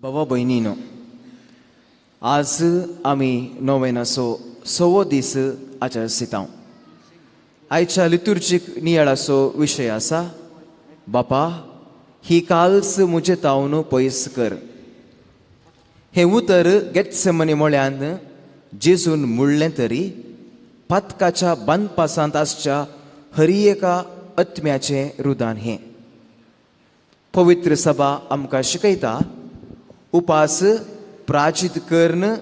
भावा भयणीनो, आज आमी नोवेनाचो 6वो दीस आचरसितांव. आयच्या लितुर्जीक नियाळाचो विशय आसा, बापा ही काल्स मुजे तावन पयस कर. हें उतर गेत्सेमनी मोळ्यान जेजून म्हणलें तरी पातकाच्या बांदपासांत आसच्या हरी एका आत्म्याचें रुदान हें. पवित्र सभा आमकां शिकयता, उपास प्राचित कर्ण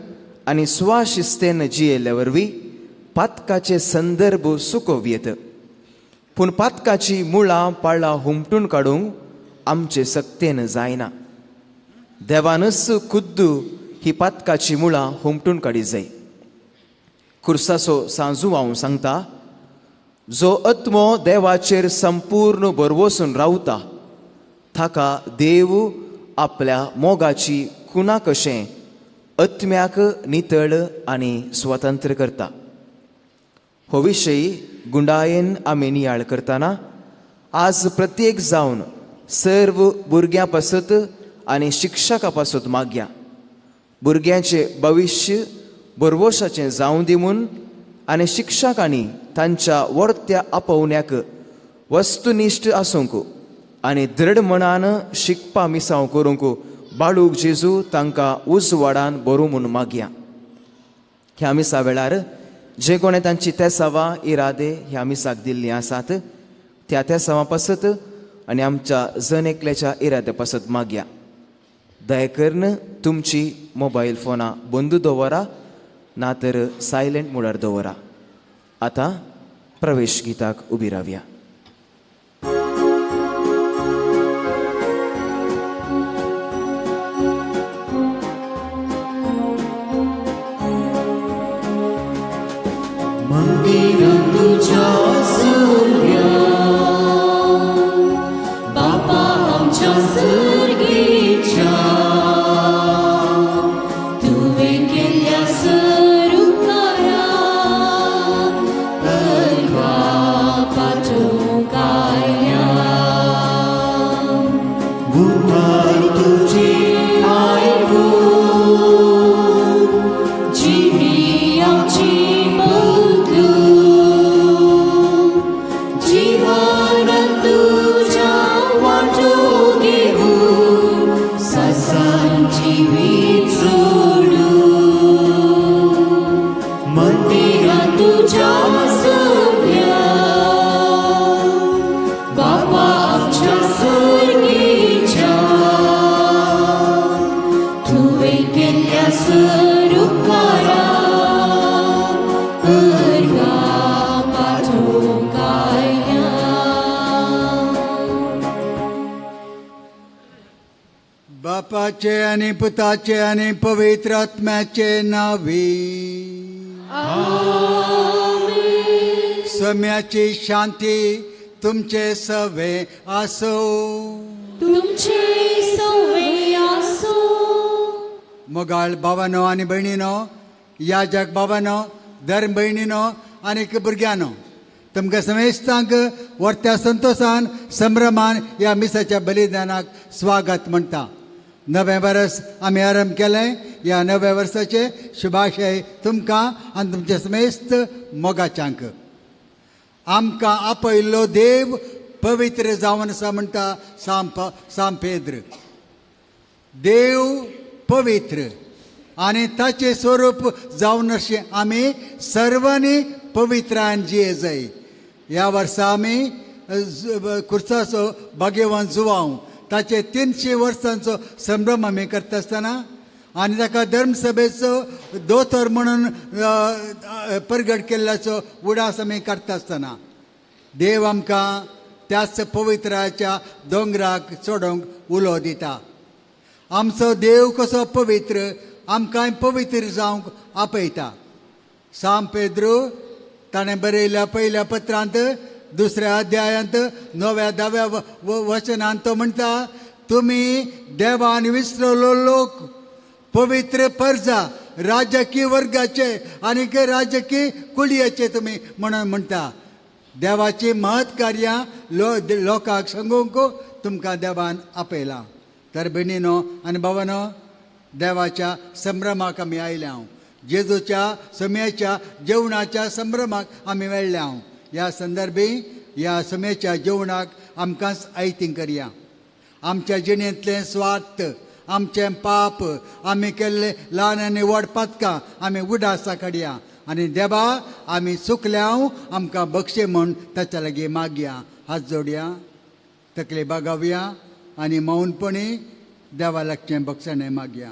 आनी स्वाशिस्तेन जियेल्या वरवीं पातकाचे संदर्भ सुकोवयेत. पूण पातकाची मुळां पाळां हुमटून काडूंक आमचे सक्तेन जायना. देवानच खुद्द ही पातकाची मुळां हुमटून काडी जाय. खुर्साचो सांजू हांव सांगता, जो आत्मो देवाचेर संपूर्ण भरवोसून रावता ताका देव आपल्या मोगाची कुणा कशें आत्म्याक नितळ आनी स्वतंत्र करता. हो विशय गुंडायेन आमी नियाळ करतना आज प्रत्येक जावन सर्व भुरग्यां पासत आनी शिक्षकां पासत मागया. भुरग्यांचे भविश्य भरवोशाचें जावं दी म्हूण आनी शिक्षकांनी तांच्या वर्त्या आपोवण्याक वस्तुनिश्ठ आसूंक आनी दृढ मनान शिकपा मिसांव करूंक बाळूक जेजू तांकां उजवाडान बरो म्हूण मागया. ह्या मिसा वेळार जे कोणें तांची तेसावां इरादे ह्या मिसाक दिल्लीं आसात त्या तेसावां पासत आनी आमच्या जन एकल्याच्या इराद्या पासत मागया. दया करून तुमची मोबायल फोनां बंद दवरा, ना तर सायलेंट मोडार दवरा. आतां प्रवेश गीताक उबी रावया. बापाचे आणि पुताचे आणि पवित्र आत्म्याचे नावी. सम्याची शांती तुमचे सवे आसो. तुमचे सवे आसो. मोगाळ भावानो आणि भयणीनो, याजक भावानो, धर्म भयणीनो आणि भुरग्यानो, तुमकां समेस्तांक वर्त्या संतोषान संभ्रमान ह्या मिसाच्या बलिदानाक स्वागत म्हणटा. नवे वर्स आमी आरंभ केलें. ह्या नव्या वर्साचे शुभाशय तुमकां आनी तुमचे समेस्त मोगाच्यांक. आमकां आपयल्लो देव पवित्र जावन आसा म्हणटा साम पेद्र. देव पवित्र आनी ताचें स्वरूप जावन अशें आमी सर्वांनी पवित्रान जिये जाय. ह्या वर्सा आमी खुर्साचो भाग्यवान जुवांव ताचे 300 वर्सांचो संभ्रम आमी करता आसतना आनी ताका धर्मसभेचो दोतोर म्हणून परगट केल्ल्याचो उडास आमी काडटा आसतना देव आमकां त्याच पवित्राच्या दोंगराक चडोवंक उलो दिता. आमचो देव कसो पवित्र आमकां पवित्र जावंक आपयता. साम पेद्रू ताणें बरयल्या पयल्या पत्रांत 2ऱ्या अध्यायांत 9व्या वचनांत तो म्हणटा, तुमी देवान विसरलो लोक, पवित्र परजा, राजकीय वर्गाचे आनी राजकीय कुळयेचे तुमी म्हणून म्हणटा. देवाची महत् कार्यां लोकांक सांगूंक तुमकां देवान आपयलां. तर भयणीनो आनी भावानो, देवाच्या संभ्रमाक आमी आयल्या जेजूच्या समयाच्या जेवणाच्या संभ्रमाक आमी वेळ्ळ्या ह्या संदर्भी ह्या समयाच्या जेवणाक आमकांच आयतींग करया आमच्या जिणेंतलें स्वार्थ आमचें पाप आमी केल्ले ल्हान आनी व्हड पथकां आमी उडासा काडया आनी देवा आमी चुकल्या आमकां बक्षे म्हूण ताच्या लागीं मागया हात जोडया तकले बागावया आनी मौनपणी देवा लागचें बक्षणें मागया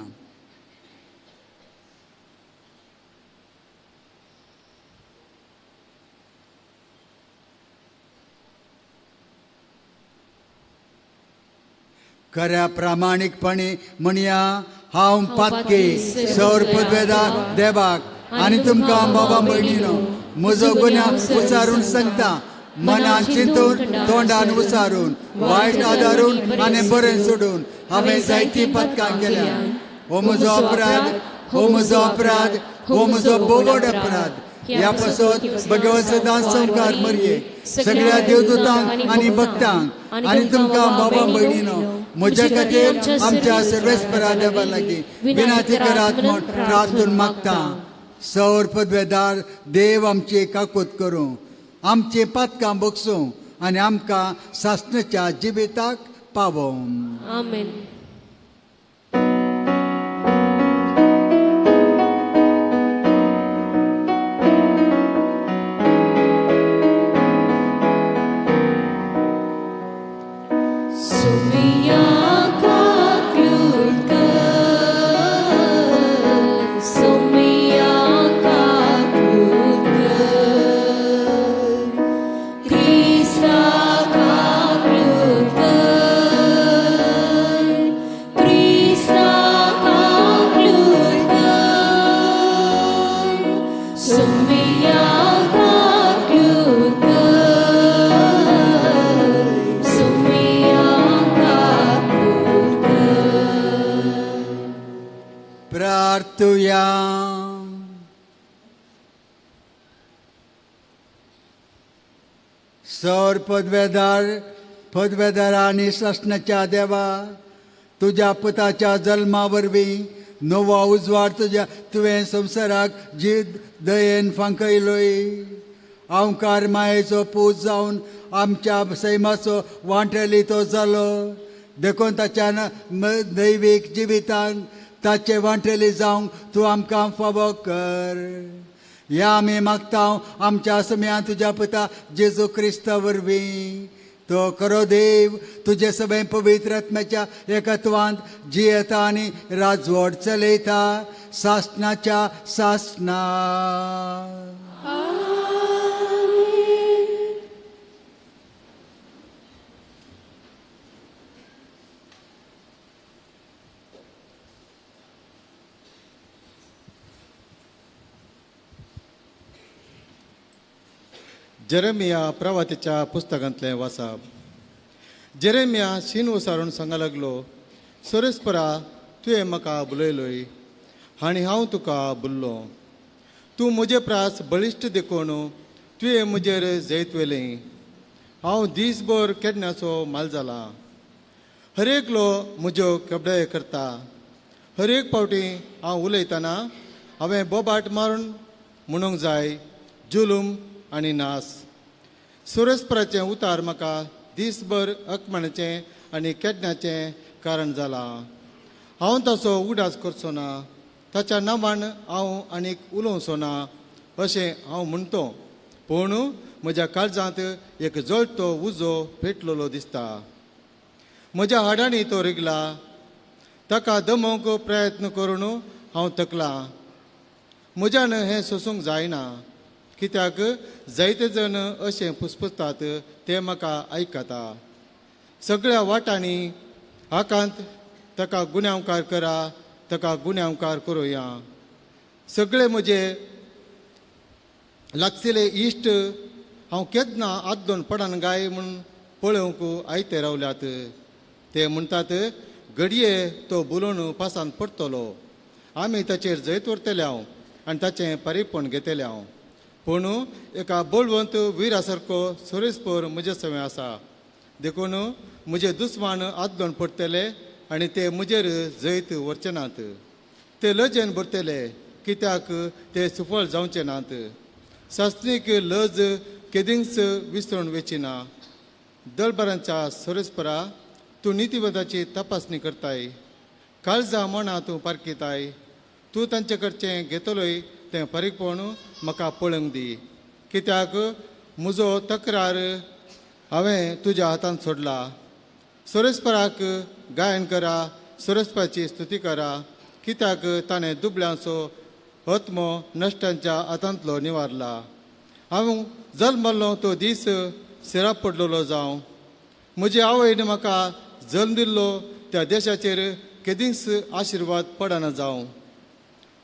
खऱ्या प्रामाणीकपणी म्हणया हांव पातकी सौर पदवेदार देवाक आनी तुमकां बाबा भयणीनो म्हजो गुन्यांव उचारून सांगता मनान चिंतून तोंडान उचारून वायट आदारून आनी बरें सोडून हांवें जायतीं पथकां केल्या हो म्हजो अपराध हो म्हजो अपराध हो म्हजो बोबड अपराध ह्या पासत भगवत सदांच संवकार मरये सगळ्या देवदूतांक आनी भक्तांक आनी तुमकां बाबा भयणीनो म्हज्या खातीर आमच्या सर्वेस्परा देवा लागीं विनंती करात म्हूण प्रार्थून मागता सौर पदवेदार देव आमची काकूत करूं आमची पातकां बगसूं आनी आमकां सासणाच्या जिविताक पावों आमेन. प्रार्थुया सौर पदवेदार आनी सासणाच्या देवा तुज्या पुताच्या जल्मा वरवीं नवो उजवाड तुवें संवसाराक जीद दयेन फांकयलोय अवकार मायेचो पूज जावन आमच्या सैमाचो वांटेली तो जालो देखून ताच्या दैवीक जिवितान ताचे वांटेली जावंक तूं आमकां फावो कर ह्या आमी मागता आमच्या समयान तुज्या पुता जेजू क्रिस्ता वरवीं तो खरो देव तुजे सगळे पवित्र आत्म्याच्या एकत्वांत जियेता आनी राजवट चलयता सासणाच्या सासणा जेरेमिया प्रवातीच्या पुस्तकांतलें वाचप जेरेमिया शीन उसारून सांगा लागलो सोरेस्परा तुवें म्हाका बुलयलोय आनी हांव तुका बुल्लो तूं म्हजे प्रास बळिश्ट देखून तुवें म्हजेर जैतवेलें हांव दीसभर केडण्याचो माल जाला हरेकलो म्हज्यो कबडाय करता हरेक फावटी हांव उलयतना हांवें बोबाट मारून म्हणूंक जाय जुलूम आनी नास सुरेस्पराचें उतार म्हाका दीसभर अकमणाचें आनी केडण्याचें कारण जालां हांव ताचो उडास करचो ना ताच्या नांवान हांव आनीक उलोवचो ना अशें हांव म्हणटो पूण म्हज्या काळजांत एक जळटो उजो पेटलेलो दिसता म्हज्या हाडांनी तो रिगला ताका दमोवंक प्रयत्न करून हांव थकलां म्हज्यान हें सोसूंक जायना कित्याक जायते जण अशें फुसफुसतात ते म्हाका आयकता सगळ्या वाटांनी हाकांत ताका गुन्यांवकार करा ताका गुन्यांवकार करुया सगळे म्हजे लागशिल्ले इश्ट हांव केन्ना आदोन पडन गाय म्हूण पळोवंक आयते रावल्यात ते म्हणटात घडये तो बुलोवन पासान पडटलो आमी ताचेर जैत व्हरतले हांव आनी ताचें परिपण घेतलें हांव पूण एका बोलवंत विरा सारको सुरेस्पर म्हजे सवय आसा देखून म्हजे दुस्मान आदोन पडटले आनी ते म्हजेर जैत व्हरचे नात ते लजेन भरतले, कित्याक ते सुफळ जावचे नात. शास्त्रीक लज केदींच विसरून वेचिना. दळबरांच्या सोरेस्परा, तूं नितीवदाची तपासणी करताय. काळजा मना तूं पारकिताय. तूं तांचे कडचें घेतलोय तें फारीकपण म्हाका पळोवंक दी. कित्याक म्हजो तक्रार हांवें तुज्या हातांत सोडला. सोरेस्पराक गायन करा, सोरेस्पराची स्तुती करा, कित्याक ताणें दुबळ्यांचो आत्मो नश्टांच्या हातांतलो निवारला. हांव जल्मल्लो तो दीस सिराप पडलेलो जावं. म्हजे आवयन म्हाका जल्म दिल्लो त्या देशाचेर केदींच आशिर्वाद पडना जावं.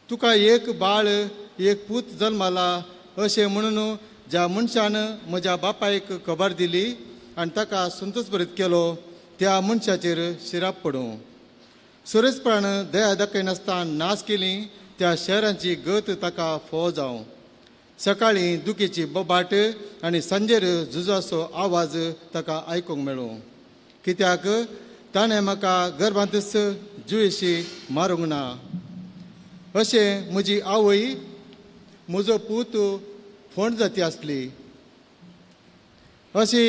तुका एक बाळ एक पूत जल्माला अशें म्हणून ज्या मनशान म्हज्या बापायक खबर दिली आनी ताका संतोश भरीत केलो त्या मनशाचेर शिराप पडूं. सुरेशपणान दया दाखयनासतना नाश केली त्या शहरांची गत ताका फोव जावं. सकाळीं दुखीची बोबाट आनी सांजेर झुजाचो आवाज ताका आयकूंक मेळूं. कित्याक ताणें म्हाका गर्भांतच जुयेशी मारूंक ना. अशें म्हजी आवय म्हजो पूत फोंड जाती आसली. अशी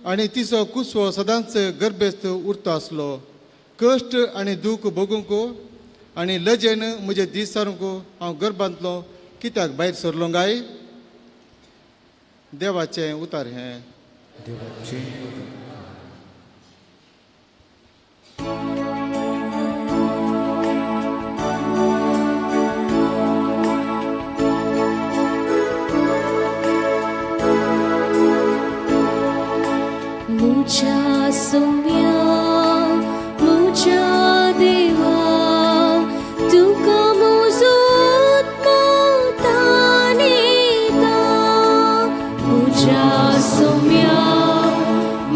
आनी तिचो कुसवो सदांच गर्भेस्त उरतो आसलो. कश्ट आनी दूख भोगूंक आनी लजेन म्हजे दीस सारूंक हांव गर्भांतलो कित्याक भायर सरलो काय? देवाचें उतार हें. मुझा सौम्या मुझा देवा तुका मोजूत मोतानेता. मुझा सौम्या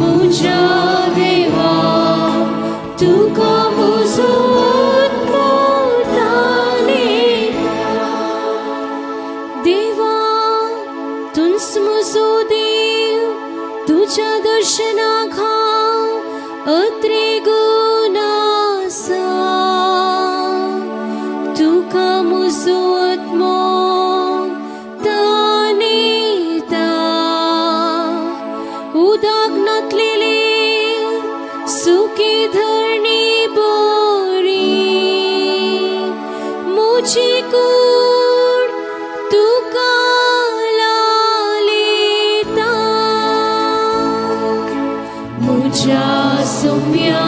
मुझा देवा तुका मोजूत मोतानेता. देवा तुंस म्हजो देव तुझ्या दर्शनाक हांव अत्रे गुणासा. तुका म्हजो आत्मो तानेता. उदक नातलेले सुकी धरणी बरी म्हजी कूड तुका लालिता. मुझा सौम्या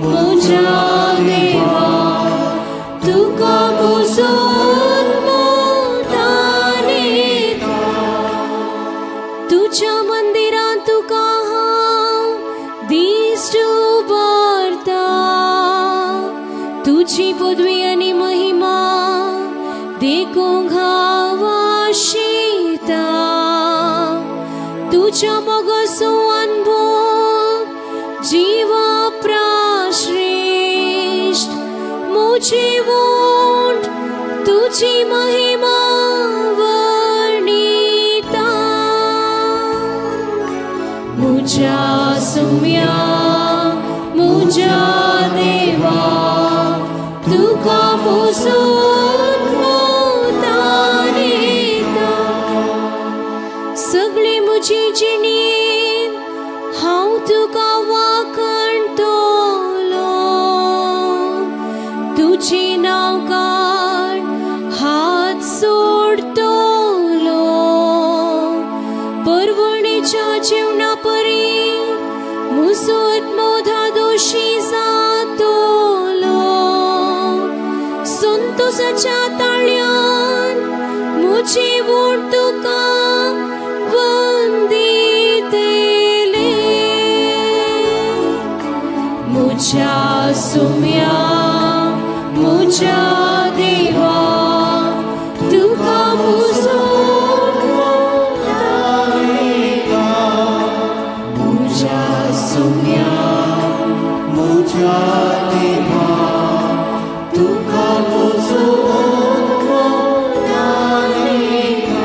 मुझा देवा तुका मोजून मोतानेता. तुझ्या मंदिरांत तुका हांव दिश्ट उबारता. तुझी पदवी आनी महिमा देखूंक हांव आशिता. तुझ्या मोगाचो अनुभव जीवा प्राश्रेष्ठ मुझी वोट तुझी महिमा वर्णिता. मुझा सौम्या मुझा देवा तुका मोजून मोतानेता. सगळी म्हजी जिणेंत हांव तुका वाखणटलो. तुजी नांव काड हात सोडटलो. परवणेच्या जिवना परी म्हजो आत्मो धादोशी जातलो. संतोषाच्या ताळ्यान म्हजी वोट तुका वंदितले. मुझा सौम्या मुझा देवा तुका मोजून मोतानेता. मुझा सौम्या मुझा देवा तुका मोजून मोतानेता.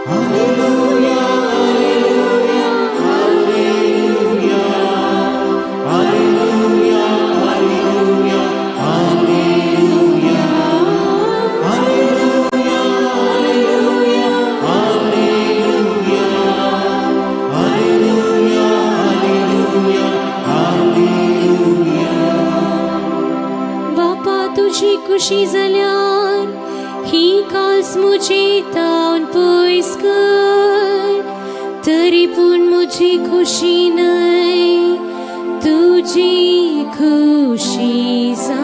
Hallelujah, hallelujah, hallelujah. खुशी जाल्यार ही कास मुजी तावन पयस कर तरी पूण मुजी खुशी नाही तुझी खुशी जा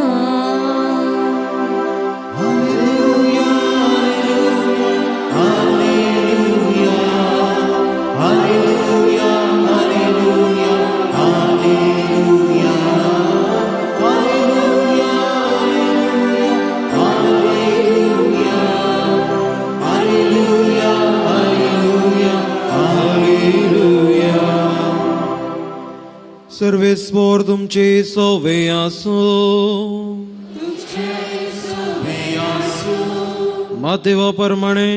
सर्वेस्वर तुमचे सोवे आसो मातेवा प्रमाणे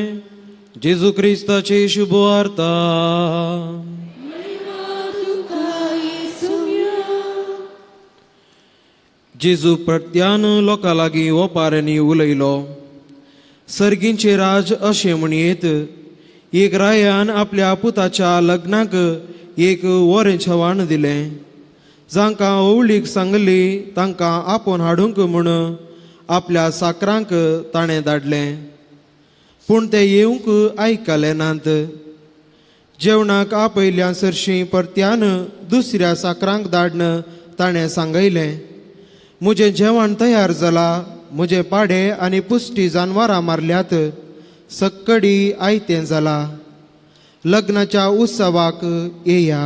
जेजू क्रिस्ताचे शुभ वार्ता जेजू प्रत्यान लोकां लागीं ओपाऱ्यांनी उलयलो. सर्गींचे राज अशें म्हणयेत एक रायान आपल्या पुताच्या लग्नाक एक वरें छवाण दिलें. जांकां ओवळीक सांगली तांकां आपोवन हाडूंक म्हूण आपल्या साकरांक ताणें धाडलें. पूण ते येवंक आयकले नात. जेवणाक आपयल्या सरशीं परत्यान दुसऱ्या साकरांक धाडन ताणें सांगयलें, म्हजें जेवण तयार जालां, म्हजे पाडे आनी पुश्टी जानवरां मारल्यात, सक्कडी आयतें जालां, लग्नाच्या उत्सवाक येया.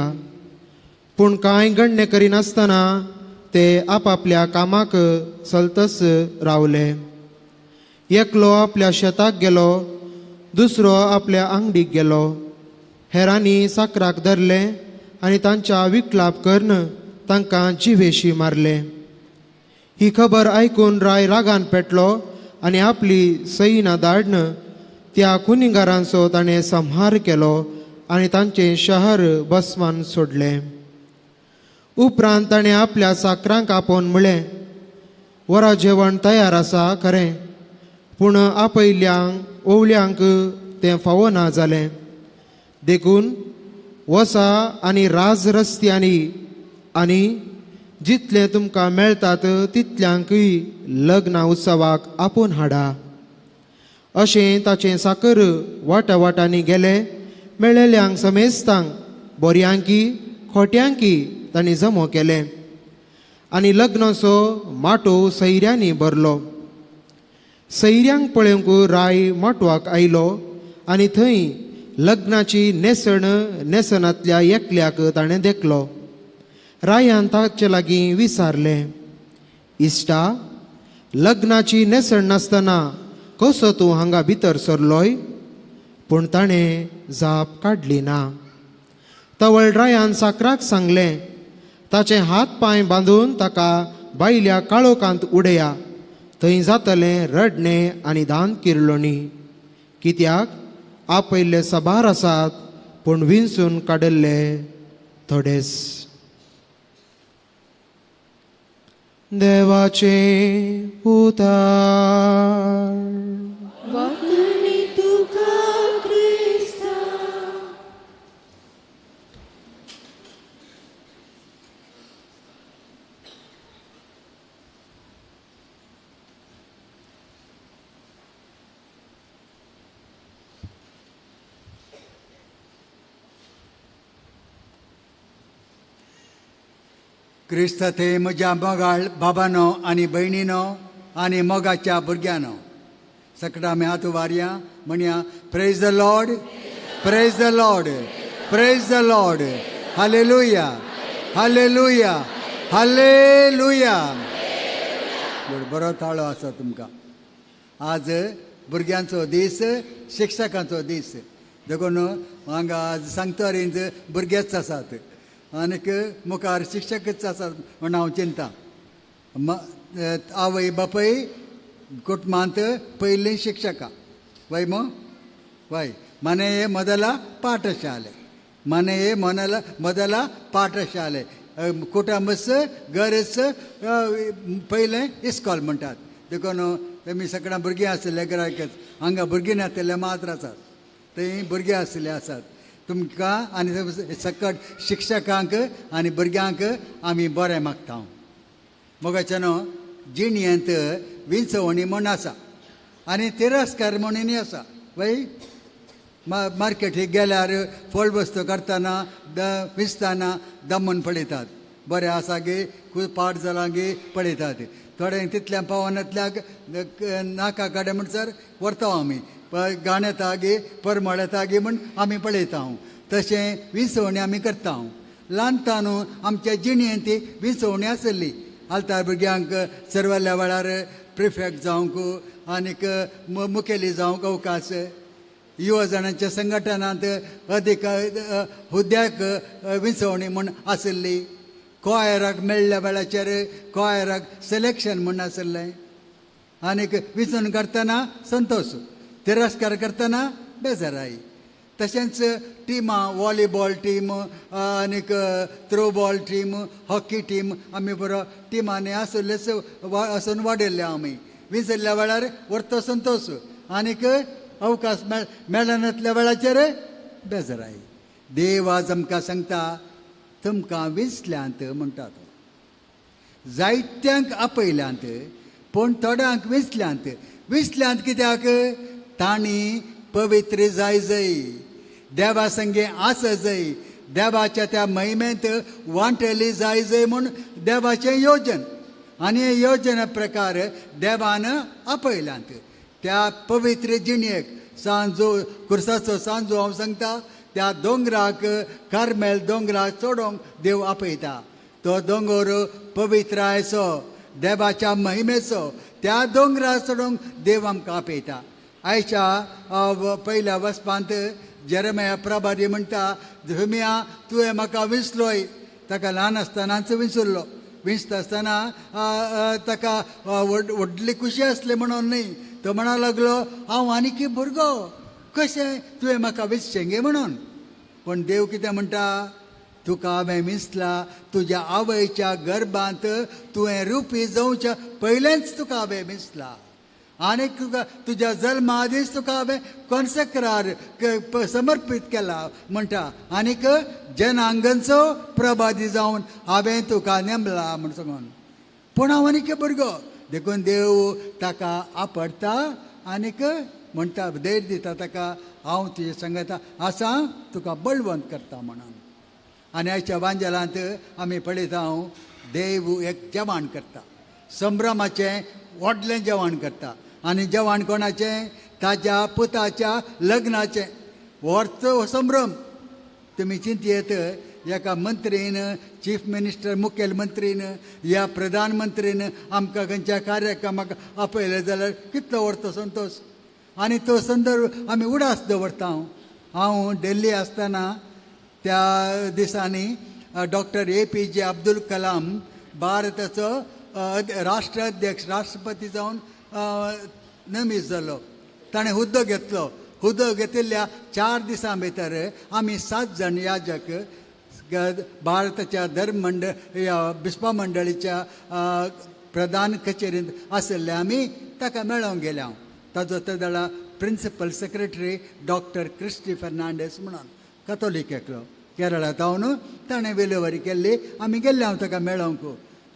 पूण कांय गण्य करिनासतना ते आपापल्या कामाक चलतस रावले. एकलो आपल्या शेताक गेलो, दुसरो आपल्या आंगडीक गेलो. हेरांनी साकराक धरले आनी तांच्या विकलाप करून तांकां जिवेशी मारले. ही खबर आयकून राय रागान पेटलो आनी आपली सैना धाडन त्या कुनिगारांचो ताणें संहार केलो आनी तांचें शहर भस्मान सोडलें. उपरांत ताणें आपल्या साकरांक आपोवन म्हळें, वरा जेवण तयार आसा खरें, पूण आपयल्यांक ओवळ्यांक तें फावो ना जालें. देखून वसा आनी राज रस्त्यांनी आनी जितलें तुमकां मेळटात तितल्यांकय लग्ना उत्सवाक आपोवन हाडा. अशें ताचें साकर वाटावाटांनी गेलें. मेळिल्ल्यांक समेस्तांक बऱ्यांकी खोट्यांकी तांणी जमो केलें आनी लग्नाचो माटो सैऱ्यांनी भरलो. सैऱ्यांक पळोवंक राय माटवाक आयलो आनी थंय लग्नाची नेसण नेसनांतल्या एकल्याक ताणें देखलो. रायान ताचे लागीं विचारलें, इश्टा, लग्नाची नेसण नासतना कसो तूं हांगा भितर सरलोय? पूण ताणें जाप काडली ना. तवळ रायान साकराक सांगलें, ताचे हात पांय बांदून ताका बायल्या काळोखांत उडया. थंय जातलें रडणें आनी दान किर्लोणी. कित्याक आपयल्ले सबार आसात, पूण विंचून काडिल्ले थोडेच. देवाचे उतार. क्रिस्त थंय म्हज्या मोगाळ बाबानो आनी भयणीनो आनी मोगाच्या भुरग्यानो, सकटा आमी हात वारया म्हणया, praise the Lord, praise the Lord, praise the Lord, hallelujah, hallelujah, hallelujah. बरो ताळो आसा तुमकां. आज भुरग्यांचो दीस, शिक्षकांचो दीस. देखून हांगा आज सांगतरींत भुरगेच आसात आनीक मुखार शिक्षकच आसात म्हण हांव चिंता. आवय बापय कुटुंबांत पयलीं शिक्षकां वय वय ಮನೆಯೇ ಮೊದಲ ಪಾಠಶಾಲೆ, ಮನೆಯೇ ಮೊದಲ ಪಾಠಶಾಲೆ. कुटुंबच घरच पयलें इस्कॉल म्हणटात. देखून तेमी सगळ्या भुरगीं आसले घराकच. हांगा भुरगीं नासलेले मात्र आसात, थंय भुरगीं आसले आसात. तुमकां आनी सकट शिक्षकांक आनी भुरग्यांक आमी बरें मागता. मोगाच्यानो जिणयेंत विंचवणी म्हूण आसा आनी तिरस्कार म्हणूनय आसा वय मार्केटीक गेल्यार फळ वस्तू करतना विसतना दमन पळयतात बरें आसा गे पाड जालां गे पळयतात थोडे तितल्या पावनांतल्याक नाका कडेन म्हणसर व्हरता आमी गाण येता गे परमळ येता गे म्हूण आमी पळयता तशें विंचवणी आमी करता ल्हानता न्हू आमच्या जिणेंत ती विंचवणी आसली आलतार भुरग्यांक सर्वल्या वेळार प्रिफेक्ट जावंक आनीक मुखेली जावंक अवकाश युवजनांच्या संघटनांत अधीक हुद्द्याक विंचवणी म्हूण आसली कॉयराक मेळ्ळ्या वेळाचेर कॉयराक सिलेक्शन म्हूण आसलें आनीक विंचून करतना संतोश तिरस्कार करतना बेजाराई तशेंच टिमां वॉलीबॉल टीम आनीक थ्रोबॉल टीम हॉकी टीम आमी बरो टिमांनी आसलेच आसून वाडयल्ले आमी विंचल्ल्या वेळार व्हरतो संतोश आनीक अवकाश मेळनातल्या वेळाचेर बेजाराय देव आज आमकां सांगता तुमकां विंचल्यांत म्हणटा तो जायत्यांक आपयल्यांत पूण थोड्यांक विंचल्यांत कित्याक तांणी पवित्र जाय देवा संगे आस जाय देवाच्या त्या महिमेंत वांटली जाय म्हूण देवाचें योजन आनी हे योजने प्रकार देवान आपयल्यांत त्या पवित्र जिणेक सांजो कुर्साचो सांजो हांव सांगता त्या दोंगराक कार्मेल दोंगराक चडोवंक देव आपयता तो दोंगर पवित्रायचो देवाच्या महिमेचो त्या दोंगराक चडोवंक देव आमकां आपयता आयच्या पयल्या वचपांत जेरेमिया प्रभारी म्हणटा धुमिया तुवें म्हाका विंचलोय ताका ल्हान आसतनाच विंचुल्लो विंचता आसतना ताका व्हडली खुशी आसली म्हणून न्ही तो म्हणा लागलो हांव आनीक भुरगो कशें तुवें म्हाका विंचचें गे म्हणून पूण देव कितें म्हणटा तुका हांवें विंचला तुज्या आवयच्या गर्भांत तुवें रुपी जावच्या पयलेंच तुका हांवें विंचला आनीक तुका तुज्या जल्मा आदींच तुका हांवें कॉन्सेक्रार समर्पीत केला म्हणटा आनीक जनांगंचो प्रभादी जावन हांवें तुका नेमला म्हण सांगून पूण हांव आनीक भुरगो देखून देव ताका आपडटा आनीक म्हणटा धैर्य दिता ताका हांव तुजे सांगता आसा तुका बळवंत करता म्हणून आनी आयच्या वांजेलांत आमी पळयता देव एक जेवण करता संभ्रमाचें व्हडलें जेवण करता आनी जेवण कोणाचें ताच्या पुताच्या लग्नाचें व्हडचो संभ्रम तुमी चिंतयेत एका मंत्रीन चीफ मिनिस्टर मुखेलमंत्रीन ह्या प्रधानमंत्रीन आमकां खंयच्या कार्यक्रमाक आपयले जाल्यार कितलो व्हडचो संतोश आनी तो संदर्भ आमी उडास दवरता हांव दिल्ली आसतना त्या दिसांनी डॉक्टर APJ अब्दुल कलाम भारताचो राष्ट्राध्यक्ष राष्ट्रपती जावन नेमीत जालो ताणें हुद्दो घेतलो हुद्दो घेतिल्ल्या 4 दिसां भितर आमी 7 जाण याजक भारताच्या बिस्पा मंडळीच्या प्रधान कचेरींत आशिल्ले आमी ताका मेळोवंक गेले ताजो ते वेळा principal secretary doctor Christy Fernandes म्हणून कथोलीक एकलो केरळांत न्हू ताणें विलेवारी केल्ली आमी गेल्ले ताका मेळोवंक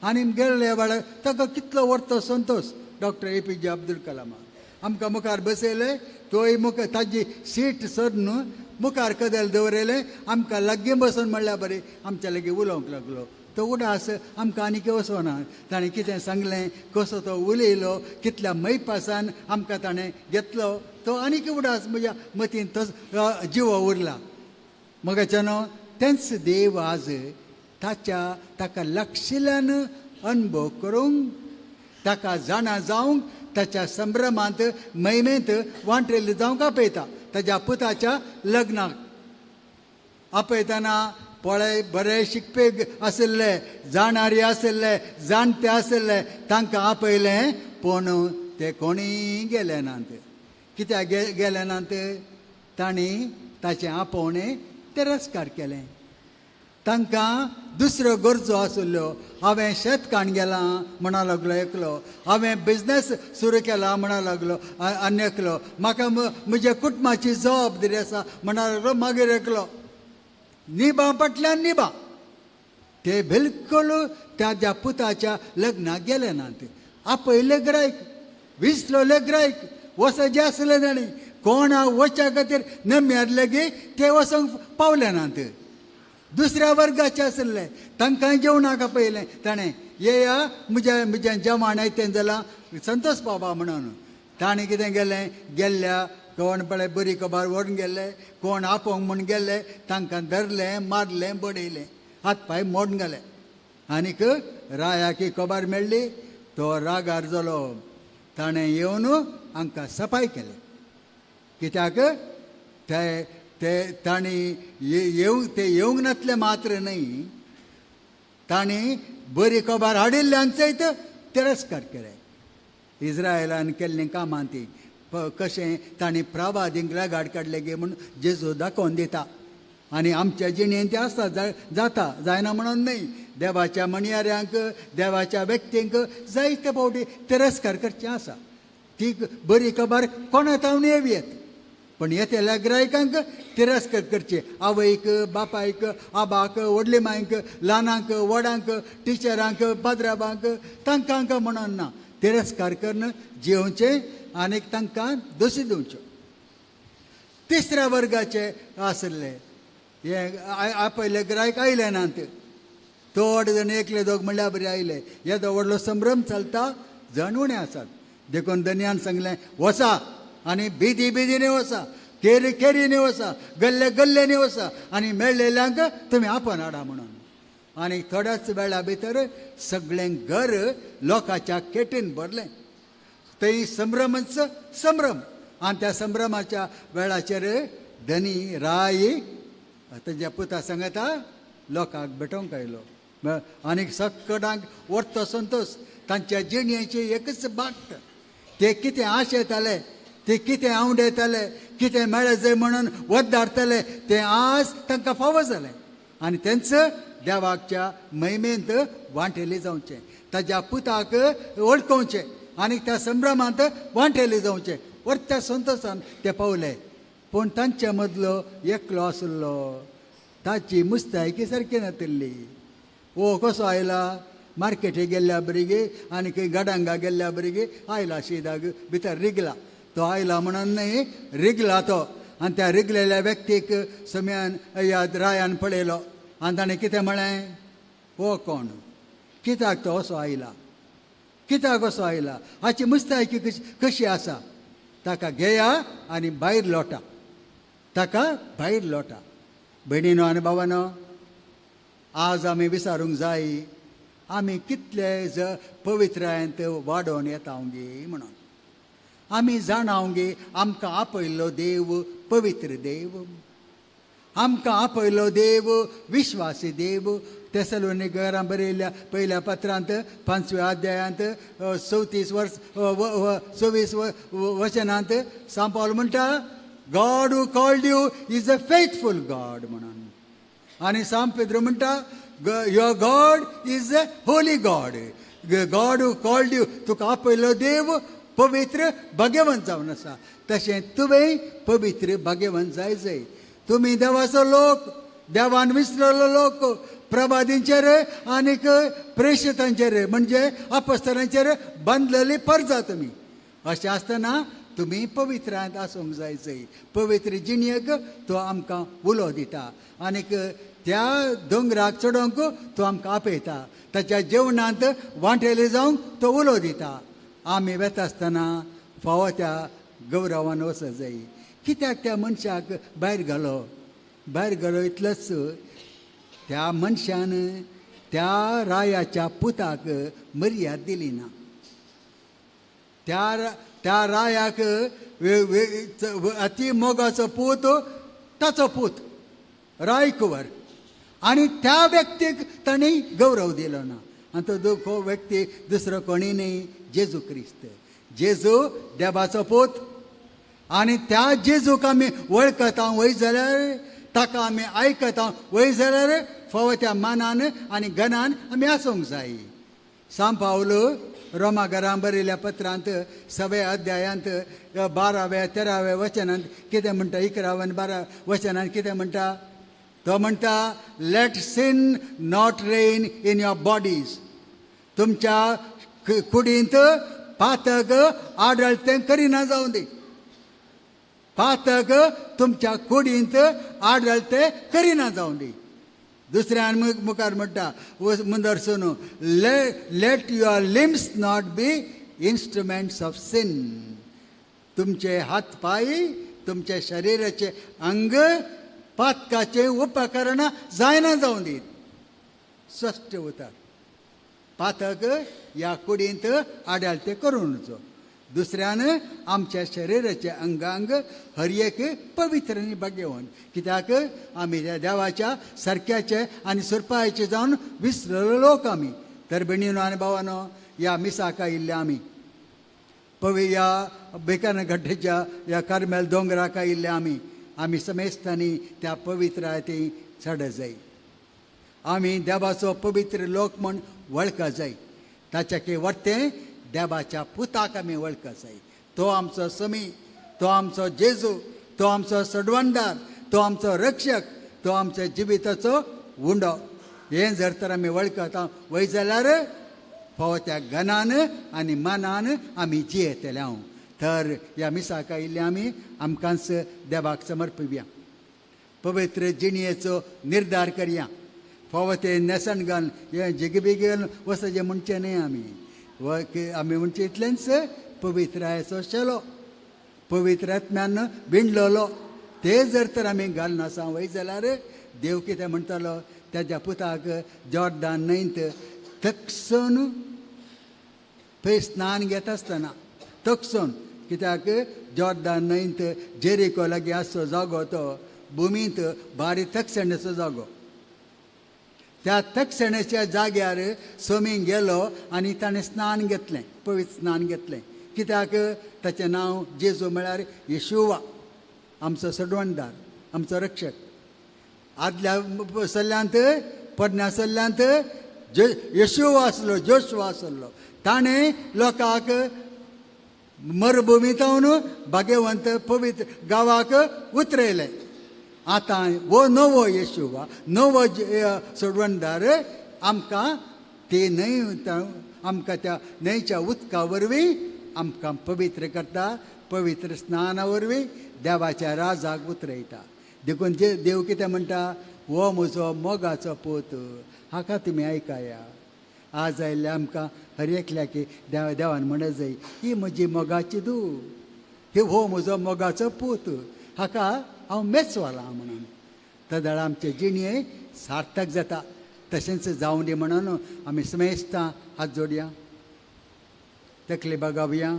आनी गेल्ल्या वेळार ताका कितलो व्हडचो संतोश डॉक्टर APJ अब्दुल कलामाक आमकां मुखार बसयले तोय ताजी सीट सोद न्हू मुखार कदेल दवरयलें आमकां लागीं बसून म्हणल्यार बरें आमच्या लागीं उलोवंक लागलो तो उडास आमकां आनीक वचोना ताणें कितें सांगलें कसो तो उलयलो कितल्या मैपासान आमकां ताणें घेतलो तो आनीक उडास म्हज्या मतीन तो जिवो उरला मगाच्यान तेंच देव आज ताका लागशिल्ल्यान अनुभव करूंक ताका जाणा जावंक ताच्या संभ्रमांत महिमेंत वांटेली जावंक आपयता ताच्या पुताच्या लग्नाक आपयतना पळय बरे शिकपी आशिल्ले जाणारी आशिल्ले जाणटे आशिल्ले तांकां आपयलें पूण ते कोणीय गेले नात कित्याक गेले नात तांणी ताचें आपोवणें तिरस्कार केलें तांकां दुसऱ्यो गरजो आशिल्ल्यो हांवें शेतकाण गेलां म्हणा लागलो एकलो हांवें बिजनेस सुरू केला म्हणा लागलो आनी एकलो म्हाका म्हज्या कुटुंबाची जबाबदारी आसा म्हणा लागलो मागीर एकलो निभा पटल्यान निभा ते बिलकुल ताच्या पुताच्या लग्नाक गेले नात आपयले गिरायक विसलोले ग्रायक वस जे आसले ताणें कोणा वच्या खातीर न मेरले गे ते वसोंक पावले नात. दुसऱ्या वर्गाचे आसले तांकां जेवणाक पयलें ताणें येया म्हजें जेवण तें जालां संतोश बाबा म्हणून. ताणें कितें केलें गेल्ल्या कोण पळय बरी कबार व्हरून गेले कोण आपोवंक म्हूण गेले तांकां धरलें मारलें बडयलें हात पांय मोडून गेले. आनीक रायाक कबार मेळ्ळी तो रागार जालो. ताणें येवन हांकां सफाय केलें कित्याक ते तांणी येवंक नासले मात्र न्हय तांणी बरी कबार हाडिल्ल्यांचोय तिरस्कार केले. इज्रायलान केल्लीं कामां ती कशें तांणी प्रभादींक लागाड काडले गे म्हूण जेजू दाखोवन दिता. आनी आमच्या जिणेंत तें आसता जाता जायना म्हणून न्हय. देवाच्या म्हणयाऱ्यांक देवाच्या व्यक्तींक जायते फावटी तिरस्कार करचें आसा. ती बरी खबर कोणा तावन येवयेत पण येतेल्या गिरायकांक तिरस्कार करचे. आवयक बापायक आबाक व्हडले मांयक ल्हानांक व्हडांक टिचरांक पाद्राबांक तांकां म्हणून ना तिरस्कार करून जेवचें आनीक तांकां दोशी दिवच्यो. तिसऱ्या वर्गाचे आसले हे आपयले गिरायक आयले नात. थोडे जण एकले दोग म्हणल्यार बरे आयले. येदो व्हडलो संभ्रम चलता जण उणे आसात. देखून धन्यान सांगलें वसा आनी बेदीने वसा केरीने वसा गल्लेने वसा आनी मेळ्ळेल्यांक तुमी आपण हाडा म्हणून. आनी थोड्याच वेळा भितर सगळें घर लोकांच्या केटीन भरलें. थंय संभ्रमच संभ्रम. आनी त्या संभ्रमाच्या वेळाचेर धनी राय ताच्या पुता सांगता लोकांक भेटोवंक आयलो. आनीक सकडांक व्हरतो संतोश तांच्या जिणयेची एकच बाट. ते कितें आशेताले ते कितें आवडेताले कितें मेळ्ळें जाय म्हणून वद्दाडताले तें आज तांकां फावो जालें. आनी तेंचं देवाच्या महिमेंत वांटेली जावचें ताच्या पुताक वळखोवचें आनी त्या संभ्रमांत वांटेली जावचें. वर्त्या संतोशान ते पावले. पूण तांचे मदलो एकलो आसलो ताची मुस्तायकी सारकी नातिल्ली. ओ कसो आयला मार्केटी गेल्ल्या बरीगे आनी खंय गडांगा गेल्ल्या बरीगे आयला शिदाग भितर रिगला. तो आयला म्हणून न्हय रिगला तो. आनी त्या रिगलेल्या व्यक्तीक सम्यान रायान पळयलो आनी ताणें कितें म्हळें हो कोण कित्याक तो असो आयला कित्याक असो आयला हाची मुस्तायकी कशी आसा. ताका घेया आनी भायर लोटा ताका भायर लोटा. भयणीनो आनी भावानो आज आमी विचारूंक जाय आमी कितले पवित्रायेंत वाडोवन येता गे म्हणून. आमी जाणाव गे आमकां आपयल्लो देव पवित्र देव. आमकां आपयल्लो देव विश्वासी देव. तेसलोनिकरांक बरयल्ल्या पयल्या पत्रांत 5व्या अध्यायांत 26 वचनांत सांत पावल म्हणटा God who called you is a faithful God म्हणून. आनी सांत पेद्र म्हणटा your God is a holy God. God who called you तुका आपयल्लो देव पवित्र भाग्यवंत जावन आसा. तशें तुवें पवित्र भाग्यवंत जाय. तुमी देवाचो लोक देवान विसरलो लोक प्रभादींचेर आनीक प्रेषितांचेर म्हणजे अपोस्तलांचेर बांदलेली परजा तुमी. अशें आसतना तुमी पवित्रांत आसूंक जाय. पवित्र जिणयेक तो आमकां उलो दिता आनीक त्या दोंगराक चडोवंक तो आमकां आपयता. ताच्या जेवणांत वांटेली जावंक तो उलो दिता. आमी वेता आसतना फावो त्या गौरवान वचत जाय. कित्याक त्या मनशाक भायर घालो इतलोच त्या मनशान त्या रायाच्या पुताक मर्याद दिली ना. त्या रायाक अति मोगाचो पूत ताचो पूत रायकुवर आनी त्या व्यक्तीक ताणें गौरव दिलो ना. आनी तो व्यक्ती दुसरो कोणी न्ही जेजू क्रिस्त. जेजू देवाचो पूत आनी त्या जेजूक आमी वळखता वय जाल्यार ताका आमी आयकता वय जाल्यार फावो त्या मानान आनी गनान आमी आसूंक जाय. सांत पावल रोमाकारांक बरयल्ल्या पत्रांत 6व्या अध्यायांत 12व्या 13व्या वचनांत कितें म्हणटा 11 आनी 12 वचनांत कितें म्हणटा तो म्हणटा let sin not reign in your bodies. तुमच्या कुडींत पातक आढळते करिना जाऊन दी. पातक तुमच्या कुडींत आढळते करिना जाऊन दी. दुसऱ्यान मुखार म्हणटा मुदरसून let your limbs not be instruments of sin. तुमचे हात पाय तुमच्या शरीराचे अंग पातकाचे उपकरण जायना जाऊन दीत. स्वस्थ उतर. पातक या कुडींत आढळते करूनचो. दुसऱ्यान आमच्या शरीराचे अंगांग हर एक पवित्रनी बघेवन. कित्याक आमी त्या देवाच्या सारक्याचे आनी सुरपायचे जावन विसरलो लोक आमी. तर भयणीनो आनी भावानो, या मिसाक आयिल्ले आमी या बेकान गड्डेच्या या कार्मेल दोंगराक आयिल्ले आमी समेस्तांनी त्या पवित्रायती चड जाय. आमी देवाचो पवित्र लोक म्हण वळखा जाय. ताच्या वर्तें देवाच्या पुताक आमी वळखा जाय. तो आमचो समी, तो आमचो जेजू, तो आमचो सडवंदार, तो आमचो रक्षक, तो आमच्या जिविताचो उंडो. हें जर तर आमी वळखता वय जाल्यार फावो त्या गनान आनी मनान आमी जियेतले हांव. तर ह्या मिसाक आयिल्ले आमी आमकांच देवाक समर्पया. पवित्र जिणयेचो निर्धार करया. फावो ते नेसन घालन हें जिगबिगेन वचचें म्हणचें न्हय आमी म्हणचे इतलेंच पवित्रायेचो शेलो, पवित्र आत्म्यान विणलोलो ते जर तर आमी घालना आसा वय जाल्यार देव कितें म्हणटालो तेज्या पुताक जॉर्दान न्हंयत तकसून थंय स्नान घेता आसतना तकसून. कित्याक जॉर्दान न्हंयत जेरिको लागीं आसचो जागो तो भुमींत भारी तकसणेचो जागो. त्या तकसणेच्या जाग्यार सोमींग गेलो आनी ताणें स्नान घेतलें, पवित्र स्नान घेतलें. कित्याक ताचें नांव जेजू म्हळ्यार येशुवा, आमचो सडवणदार, आमचो रक्षक. आदल्या सल्ल्यांत पडण्या सल्ल्यांत येशुवा आसलो, जोशुवा आसलो. ताणें लोकांक मरुभुमींतावन भाग्यवंत पवित्र गांवाक उतरयलें. आतां वो नवो येशुवा, नवो सडवणदार आमकां ते न्हंय आमकां त्या न्हंयच्या उदका वरवीं आमकां पवित्र करता. पवित्र स्नाना वरवीं देवाच्या राजाक उतरयता. देखून देव कितें म्हणटा, हो म्हजो मोगाचो पूत, हाका तुमी आयकाया. आज आयिल्ले आमकां हर एकल्याक देवान म्हणत जाय, ही म्हजी मोगाची धूव, हे हो म्हजो मोगाचो पूत, हाका हांव मेचवाला म्हणून. तदाळ आमचे जिणये सार्थक जाता. तशेंच जावं दी म्हणून आमी समेस्तां हात जोडया, तकली बगावया.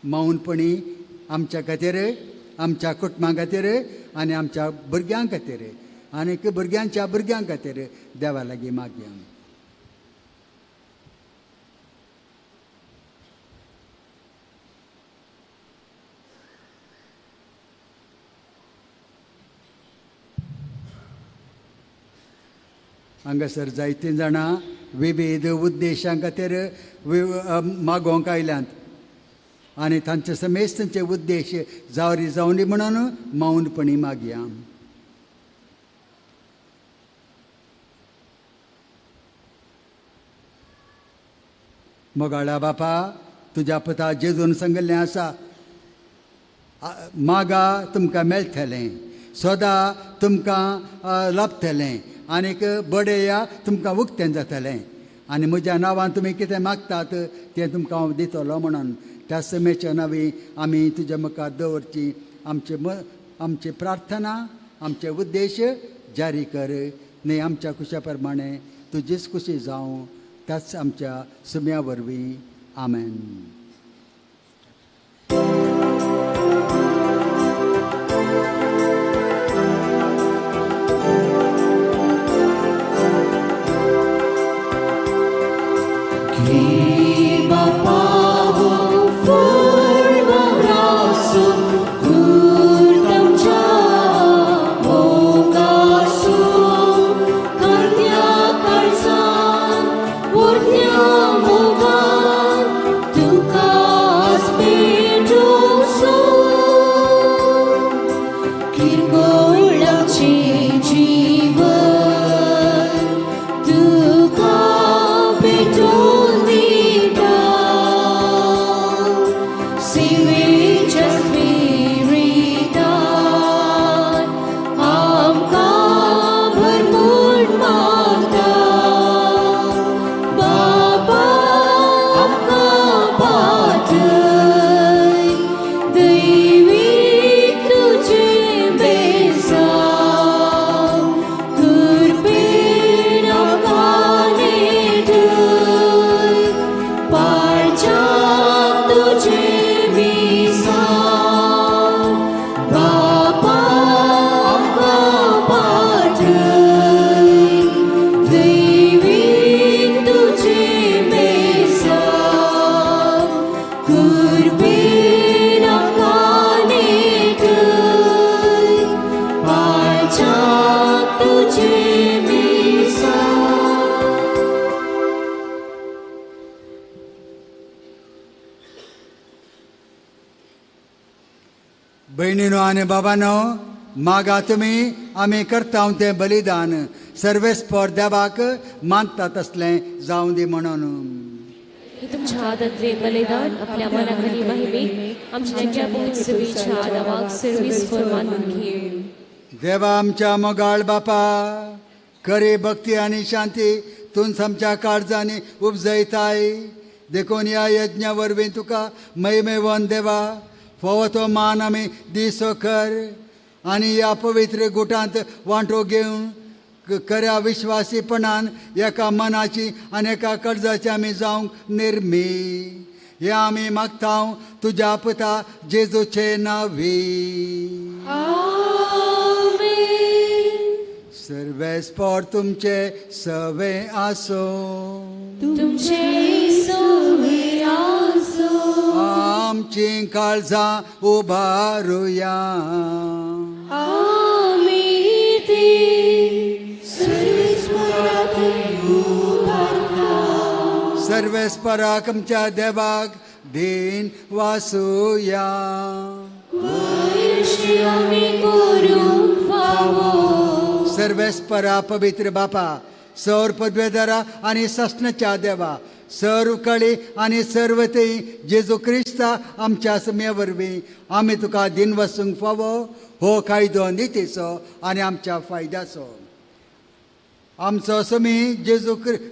मौनपणी आमच्या खातीर, आमच्या कुटुंबा खातीर आनी आमच्या भुरग्यां खातीर आनी भुरग्यांच्या भुरग्यां खातीर देवा लागीं मागया. हांगासर जायतीं जाणां विविध उद्देशां खातीर मागोवंक आयल्यांत आनी तांचे समेस्तांचे उद्देश जावरी जावनी म्हणून मौनपणी मागया. मोगाळा बापा, तुज्या पुता जेजून सांगिल्लें आसा, मागा तुमकां मेळटलें, सोदा तुमकां लाभतलें, आनीक बडया तुमकां उक्तें जातलें, आनी म्हज्या नांवान तुमी कितें मागतात तें तुमकां हांव दितलो म्हणून. त्या समेच्या नांवी आमी तुज्या मुखार दवरची आमची प्रार्थना, आमचे उद्देश जारी कर. न्ही आमच्या कुशा प्रमाणे तुजीच खुशी जावं, त्याच आमच्या सुम्या वरवीं. आमेन. तुका भेटून भयणीनो आनी बाबानो, मागा तुमी आमी करता तें बलिदान सर्वेस्पर देवाक मानता तसलें जावं दी म्हणून. हे तुमच्या हातातले बलिदान आपल्या मनाखाली महिमे आमच्या जगात सुविच्या आदावाक सर्विसफर मानून घेऊ. देवा आमच्या मोगाळ बापा, खरी भक्ती आनी शांती तूं आमच्या काळजांनी उपजयताय. देखून ह्या यज्ञा वरवीं तुका महिमेवन देवा फोव तो मान आमी दिसो कर आनी ह्या पवित्र गुटांत वांटो घेवन खऱ्या विश्वासीपणान एका मनाची आनी एका कर्जाची आमी जावंक निर्मी. हे आमी मागता तुज्या पुता जेजूचे नांवी. सर्वेस्पर तुमचे सवे आसो. तुमचे सवे आसो. आमची काळजां उबारुया. सर्वेस्पराक आमच्या देवाक दिन वासुया. सर्वेस्परा पवित्र बापा, सौर पदवेदारा आनी सस्नाच्या देवा, सर्व कळी आनी सर्वते जेजू क्रिस्ता आमच्या समे वरवीं आमी तुका दिन वसूंक फावो हो कायदो नितीचो आनी आमच्या फायद्याचो. आमचो समी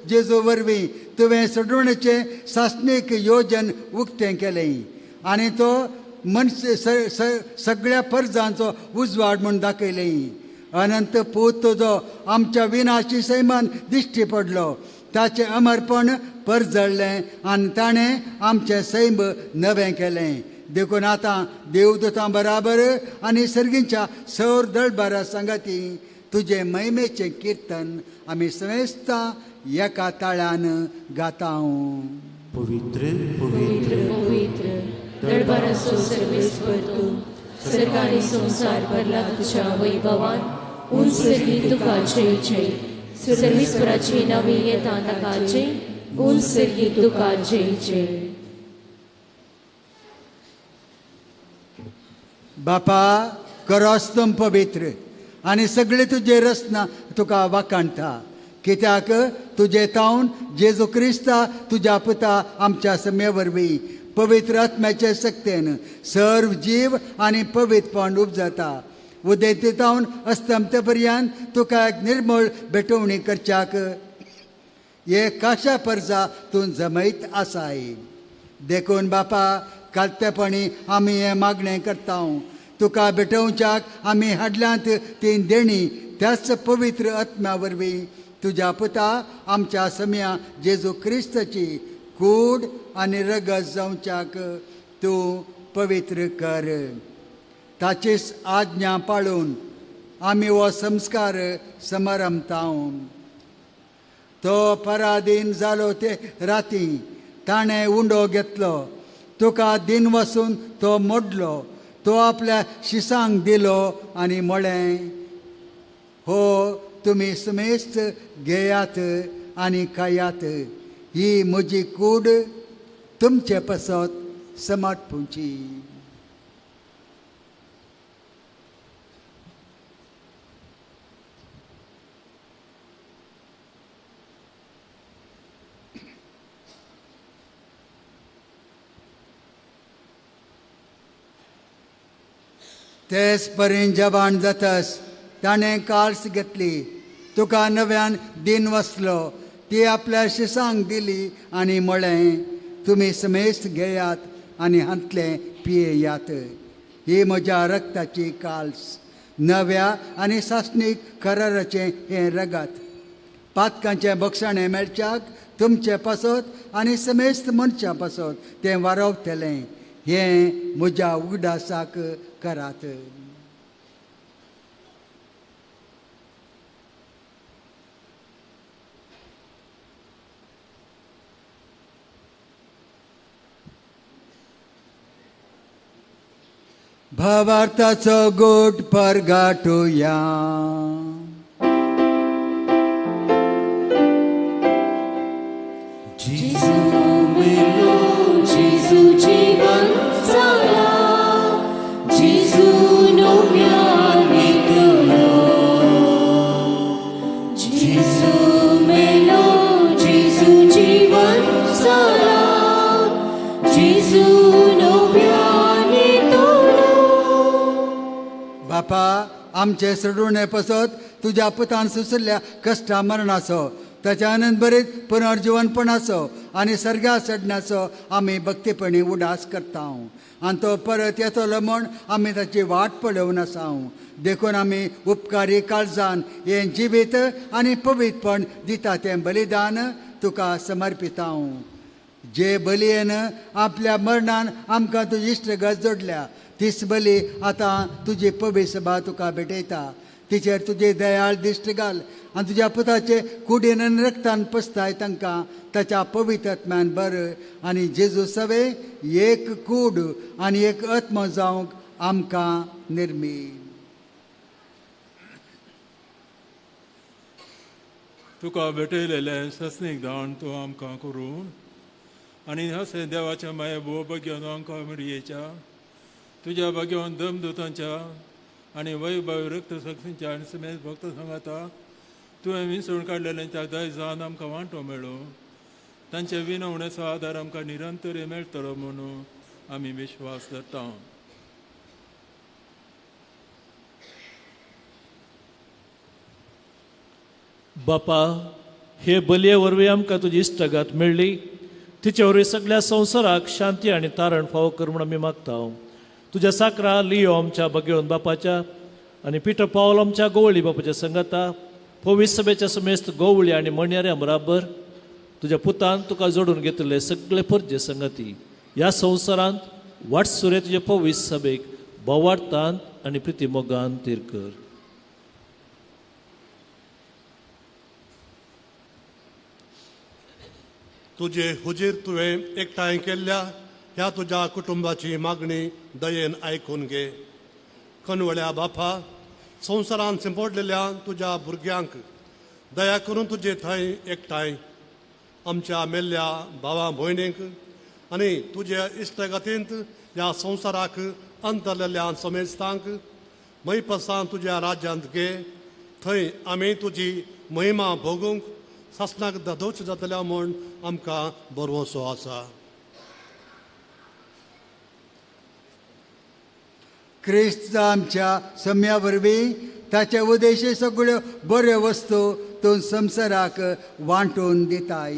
जेजू वरवीं तुवें सोडवणेचें शासनीक योजन उक्तें केलें आनी तो सगळ्या परजांचो उजवाड म्हूण दाखयलें. अनंत पूत तुजो आमच्या विनाशी सैमान दिश्टी पडलो. ताचें अमरपण परजळ्ळें आनी ताणें आमचें सैम नवें केलें. देखून आतां देवदूतां बराबर आनी सर्गींच्या सौर दळबारा सांगाती तुजे महिमेचें कीर्तन आमी समेस्तां एका ताळ्यान गाता. पवित्र पवित्र दरबाराचो सर्वेस्पर तूं, सर्गानी संसार भरला तुझ्या वैभवान. उंचरी तुका जय जय. सर्वेस्पराची नावी येता ताका जय. उंचरी तुका जय जय. बापा करोस तुम पवित्र आनी सगळे तुजे रचना तुका वाखाणटा. कित्याक तुजे तावन जेजू क्रिस्ता तुज्या पुता आमच्या समे वरवीं पवित्र आत्म्याचे सक्तेन सर्व जीव आनी पवित्रपण उपजता. उदेंते तावन अस्तमते पर्यंत तुका एक निर्मळ भेटवणी करच्याक हे काशा परजा तूं जमयत आसाय. देखून बापा कालतेपणी आमी हें मागणें करता. तुका भेटोवच्याक आमी हाडल्यांत ती देणी त्याच पवित्र आत्म्या वरवीं तुज्या पुता आमच्या सम्या जेजू क्रिस्ताची कूड आनी रगत जावच्याक तूं पवित्र कर. ताचीच आज्ञा पाळून आमी हो संस्कार समरमता. तो पराधीन जालो ते राती ताणें उंडो घेतलो. तुका दिन वसून तो मोडलो. तो आपल्या शिसांक दिलो आनी म्हळें, हो तुमी समेस्त घेयात आनी खायात. ही म्हजी कूड तुमचे पसत समर्पूची. तेच परेन जवान जातस ताणें काल्स घेतली. तुका नव्यान दिन वसलो. ती आपल्या शिसांक दिली आनी म्हळें, तुमी समेस्त घेयात आनी हांतलें पियेयात. ही म्हज्या रक्ताची काल्स, नव्या आनी शासनीक कराराचें हें रगत. पातकांचें बक्षणें मेळच्याक तुमचे पासत आनी समेस्त मनशां पासत तें वारवतलें. हें म्हज्या उगडासाक करात. भावार्थाचो गोट परगाटुया. जेजू मेलो, जेजू जीवन जाला. जेजू आमचे सोडून पसत तुझ्या पुतान सुसरल्या कष्टा मरणाचो त्याच्या आनंद बरीत पुनर्जीवनपणाचो आणि सर्गा चडण्याचो आम्ही भक्तीपणी उडास करता आणि तो परत येतलो म्हण आम्ही ताची वाट पळोवन आसा देखून आम्ही उपकारी काळजान हे जिवीत आणि पवित्रपण दिता तें बलिदान तुका समर्पिता जे बलयेन आपल्या मरणान आमकां तुजी इश्टगत जोडल्या तीच बली आतां तुजी पवित्र सभा तुका भेटयता तिचेर तुजे दयाळ दिश्ट घाल आनी तुज्या पुताचे कुडीन आनी रक्तान पसताय तांकां ताच्या पवित्रत्म्यान बर आनी जेजू सवे एक कूड आनी एक आत्म जावंक आमकां निर्मी. तुका भेटयलेलें सस्नीक दान तूं आमकां करून आनी हसे देवाच्या माये भोव बग्यान आमकां मरियेच्या तुज्या बग्यान दमदूतांच्या आनी वैभव रक्त सक्तींच्या आनी समेत भक्त सांगाता तुवें विसरून काडलेल्यांच्या दयजान आमकां वांटो मेळो तांचे विनवणेचो आदार आमकां निरंतर मेळटलो म्हणून आमी विश्वास धरता. बापा, हे बलये वरवीं आमकां तुजी इश्टगात मेळ्ळी तिचे वरवीं सगळ्या संवसाराक शांती आनी तारण फावो कर म्हूण आमी मागता. तुज्या साकरा लियो आमच्या बगेवन बापाच्या आनी पिटर पावल आमच्या गोवळी बापाच्या संगता पवित्र सभेच्या समेस्त गोवळी आनी मणयाऱ्या बराबर तुज्या पुतान तुका जोडून घेतले सगळे परजे संगती ह्या संवसारांत वाटसुरे तुजे पवित्र सभेक बोवार्थांत आनी प्रिती मोगान तीर कर. तुजे हुजीर तुवें एकठांय केल्ल्या ह्या तुज्या कुटुंबाची मागणी दयेन आयकून घे. कनवळ्या बापा, संवसारान शिंपडलेल्या तुज्या भुरग्यांक दया करून तुजे थंय एकठांय आमच्या मेल्ल्या भावा भयणींक आनी तुज्या इश्टगतींत ह्या संवसाराक अंतरलेल्या समेस्तांक मैपसान तुज्या राज्यांत घे. थंय आमी तुजी महिमा भोगूंक सासणाक दादोवचें जातल्या म्हूण आमकां बरवसो आसा. क्रिस्त आमच्या सम्या वरवीं ताचे उद्देशी सगळ्यो बऱ्यो वस्तू तूं संवसाराक वांटून दिताय.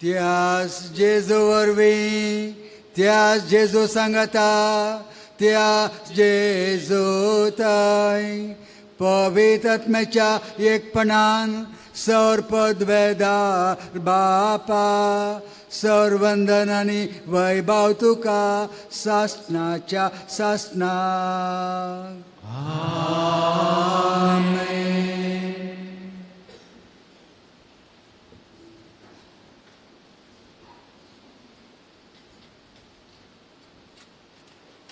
त्यास जेजू वरवीं त्यास जेजू सांगता त्यास जेजू थंय पवित्र आत्म्याच्या एकपणान सर्पद्वेदार बापा सर्वंदन आनी वैभव तुका सासणाच्या सासणाक.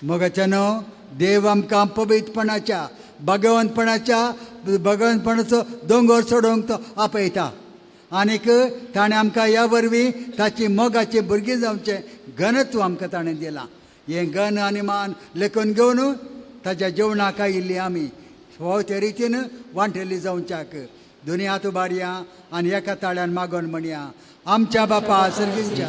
मोगाच्यानो देव आमकां पवित्रपणाच्या भगवंतपणाचो दोंगर सोडोवंक तो आपयता आनीक ताणें आमकां ह्या वरवीं ताची मोगाची भुरगीं जावचें घनत्व आमकां ताणें दिलां. हें घन आनी मान लेखून घेवन ताच्या जेवणाक आयिल्लीं आमी हो ते रितीन वांटेली जावच्याक दुनियांत उबारया आनी एका ताळ्यान मागोन म्हणया. आमच्या बापा सर्गीच्या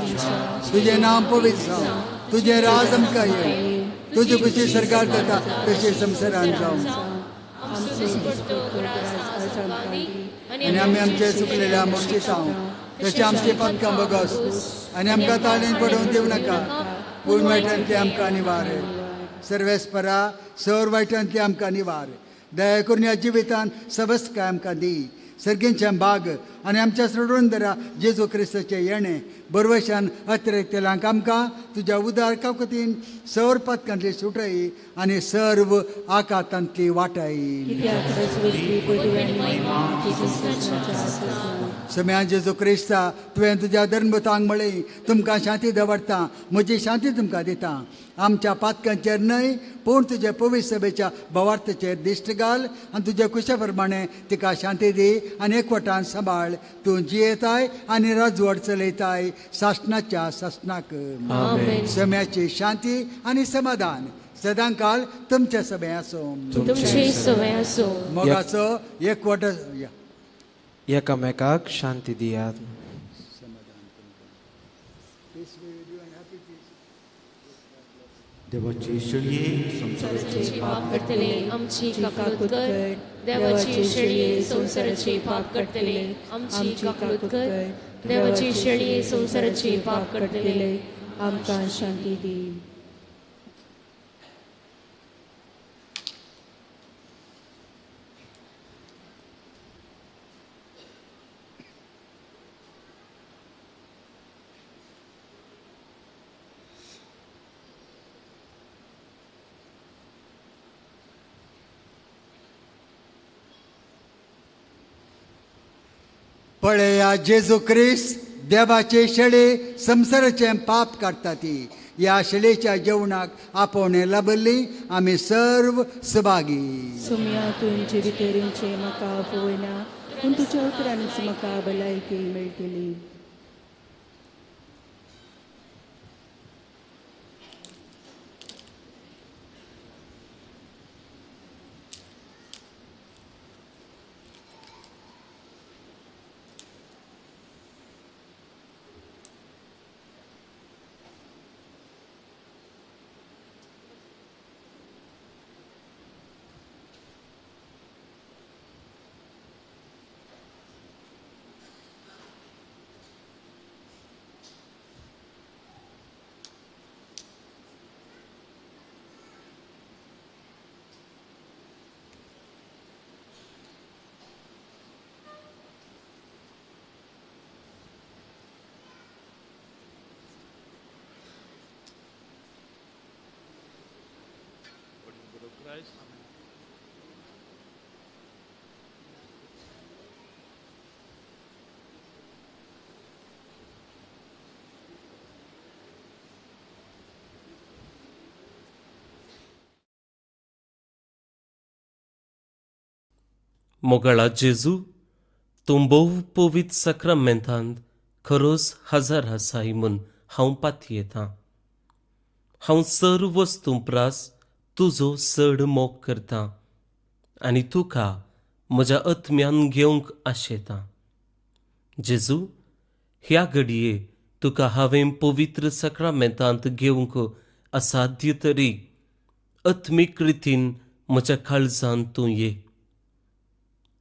तुजें नांव पवित्र जावं, तुजें राज आमकां येय, तुजी कुशी सरकार जाता तशी संवसारान जावं आनी आमी आमचे चुकलेल्या मोक्षिता तशें आमची पातकां बगस आनी आमकां ताळेन पडोवन दिवं नाका पूण वायटांतली आमकां निवार. सर्वेस्परा सर वायटांतली आमकां निवार. दया करून ह्या जिवितान सबस्काय आमकां दी. सर्गींचे भाग आनी आमच्या सोडून दरा जेजू क्रिस्ताचें येणें बरवशान अतिरेक्तेल्यांक आमकां तुज्या उदार काकुतीन सर पथकांतली सुटय आनी सर्व आकांतांतली वाटाय. सम्या जेजू क्रिस्ता तुवें तुज्या धर्मभुतांक म्हळें तुमकां शांती दवरता, म्हजी शांती तुमकां दिता. आमच्या पातकांचेर न्हय पूण तुजे पवित्र सभेच्या भवार्थाचेर दिश्ट घाल आनी तुज्या कुशा प्रमाणे तिका शांती दी आनी एकवटान सांबाळ. तूं जियेताय आनी राजवट चलयताय सासणाच्या सासणाक. सम्याची शांती आनी समाधान सदां काल तुमच्या सभे आसूं. मोगाचो एकवट एकामेकाक शांती दियात. देवाची शेळये संसाराचे पाप कटले आमची काकूत कर देवाची शेळये संसाराचे पाप कटले आमची काकूत कर देवाची शेळये संसाराचे पाप कटले आमकां शांती दी. पळया जेजू ख्रिस्त देवाचे शेळे संसाराचे पाप काडटा ती. या शेळेच्या जेवणाक आपण लाभली आमी सर्व सहभागी. सुमयातून जिवितेरींचे म्हाका पळयना पूण तुज्या उतरांनीच म्हाका भलायकी मेळटली. मोगळा जेजू तूं भोव पवित्र सक्रामेंतांत खरोच हजर आसाय म्हूण हांव पातयेतां. हांव सर्व वस्तू प्रास तुजो चड मोग करतां आनी तुका म्हज्या आत्म्यान घेवंक आशेतां. जेजू, ह्या घडये तुका हांवें पवित्र सक्रामेंतांत घेवंक असाध्य तरी आत्मीक रितीन म्हज्या काळजांत तूं ये.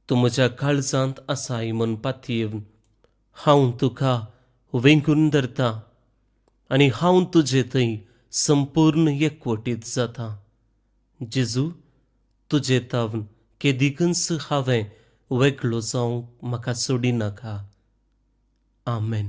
तूं म्हज्या काळजांत आसाय म्हूण पातयेवन हांव तुका वेंगून धरतां आनी हांव तुजे थंय संपूर्ण एकवटीत जातां. जेजू, तुजे तावन केदिकच हांवें वेगळो जावंक म्हाका सोडिनाका. आमेन.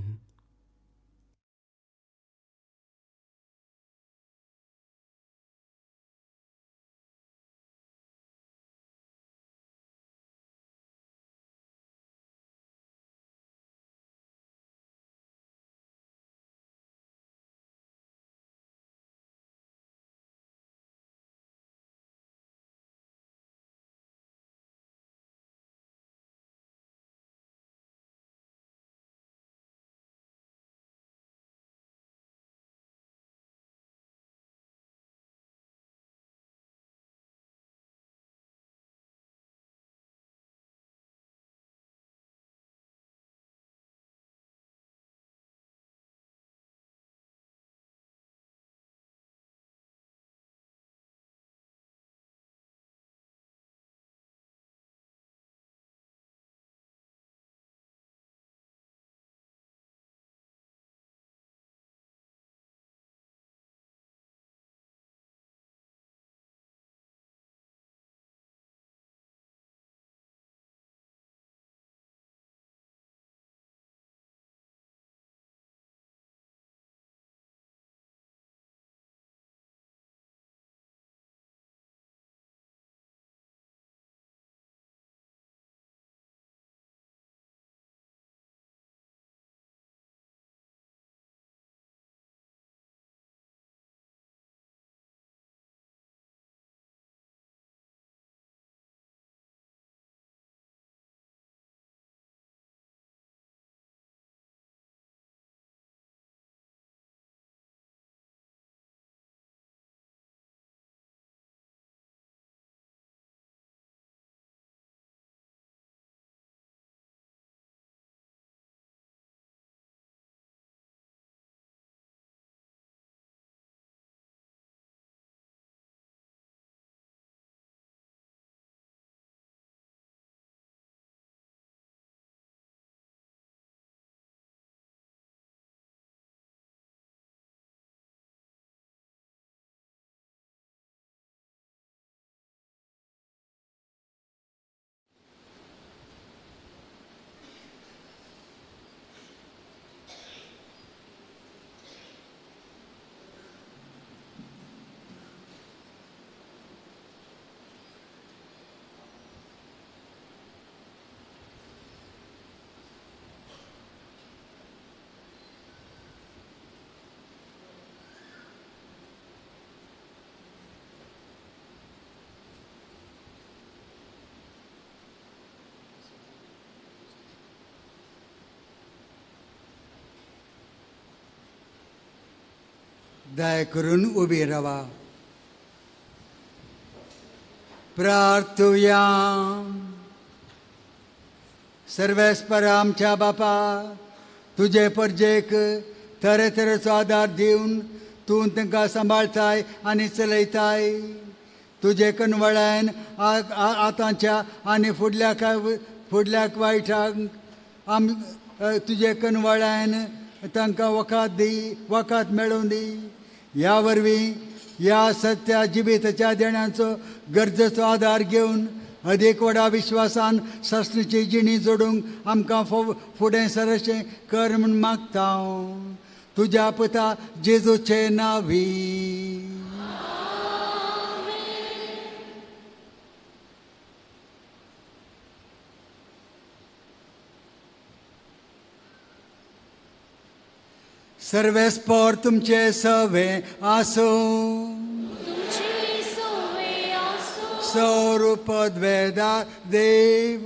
दया करून उभी राहा. प्रार्थुया. सर्वेस्परा आमच्या बापा, तुझे परजेक तरेतरेचो आदार दिवन तूं तांकां सांबाळताय आनी चलयताय. तुजे कनवळ्यान आतांच्या आनी फुडल्याक वायटाक तुजे कनवळ्यान तांकां वखाद मेळोवन दी. ह्या वरवीं ह्या सत्या जिबिताच्या देण्याचो गरजेचो आदार घेवन अदीक व्हडा विश्वासान सस्तीची जिणी जोडूंक आमकां फुडें सरचें कर म्हूण मागता हांव तुज्या पुता जेजूचे नांवी. सर्वेस्पर तुमचे सवे आसो. स्वरूप द्वेदा देव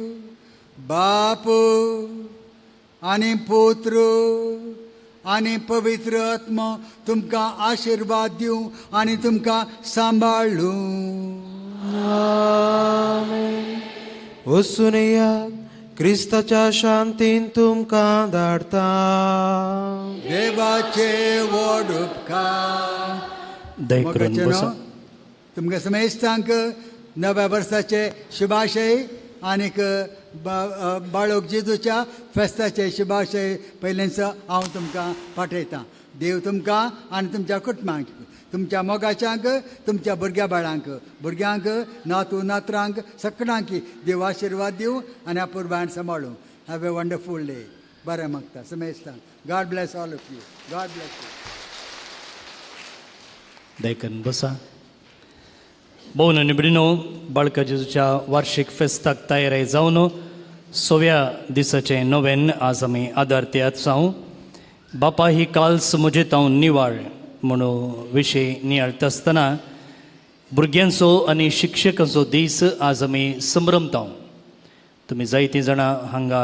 बाप आनी पुत्र आनी पवित्र आत्मा तुमकां आशिर्वाद दिवं आनी तुमकां सांबाळूं. वचून या क्रिस्ताच्या शांतीन तुमकां धाडटा. देवाचे व्हड उपकार. तुमकां समेस्तांक नव्या वर्साचे शुभाशय आनीक बाळोक जेजूच्या फेस्ताचे शुभाशय पयलींच हांव तुमकां पाठयतां. देव तुमकां आनी तुमच्या कुटुंबांक, तुमच्या मोगाच्यांक, तुमच्या भुरग्यांक नातू नात्रांक सगळ्यांक देव आशिर्वाद दिवं आनी अपुर्बान सांबाळूं. Have a wonderful day. बरें मागता समेस्तांक. God bless all of you. God bless you. देखन बसा. भोवन आनी भयणीनो, बाळका जेजूच्या वार्षिक फेस्ताक तयारी जावन 6व्या दिसाचें नोवेन आज आमी आदारत्यात जावं. बापा ही काल्स मुजेतांव निवाळ म्हणून विशय नियाळता आसतना भुरग्यांचो आनी शिक्षकांचो दीस आज आमी संभ्रमतांव. तुमी जायतीं जाणां हांगा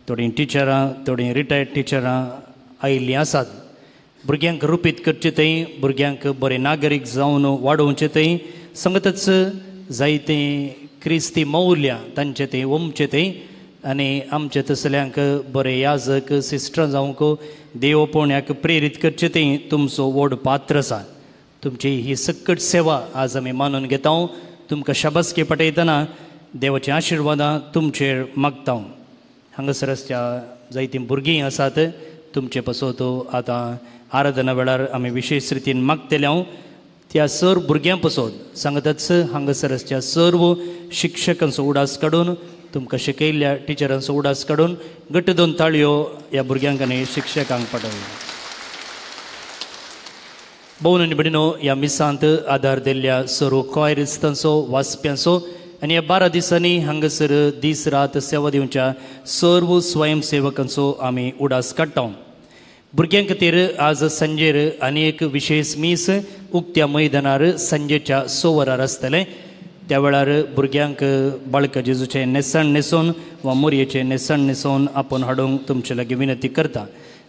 थोडीं टिचरां, थोडीं रिटायर्ड टिचरां आयिल्लीं आसात. भुरग्यांक रुपीत करचे थंय, भुरग्यांक बरे नागरीक जावन वाडोवचे थंय, सांगतच जायते क्रिस्ती मौल्यां तांचे थंय वमचे थंय आनी आमचे तसल्यांक बरे याजक सिस्टर जावंक देवपोवण्याक प्रेरीत करचे थंय तुमचो व्हड पात्र आसा. तुमची ही सकट सेवा आज आमी मानून घेता. तुमकां शाबासकी पटयतना देवाची आशिर्वादां तुमचेर मागता. हांगासर आसच्या जायतीं भुरगीं आसात. तुमचे पासत आतां आराधना वेळार आमी विशेश रितीन मागतले. त्या सर भुरग्यां पासत सांगताच हांगासर आसच्या सर्व शिक्षकांचो उडास काडून, तुमकां शिकयल्ल्या टिचरांचो उडास काडून घट्ट दोन ताळयो ह्या भुरग्यांक आनी शिक्षकांक पाठय. भोवन आनी भयणीनो, ह्या मिसांत आदार दिल्ल्या सर्व कॉयरिस्तांचो, वाचप्यांचो आनी ह्या 12 दिसांनी हांगासर दीस रात सेवा दिवच्या सर्व स्वयंसेवकांचो आमी उडास काडटा. भुरग्यां खातीर आज सांजेर आनी एक विशेष मीस उक्त्या मैदानार सांजेच्या 6 वरार आसतलें. त्या वेळार भुरग्यांक बाळका जेजूचें नेसण न्हेसोवन वा मोरयेचें नेसण न्हेसोवन आपूण हाडूंक तुमचे लागीं विनंती करता.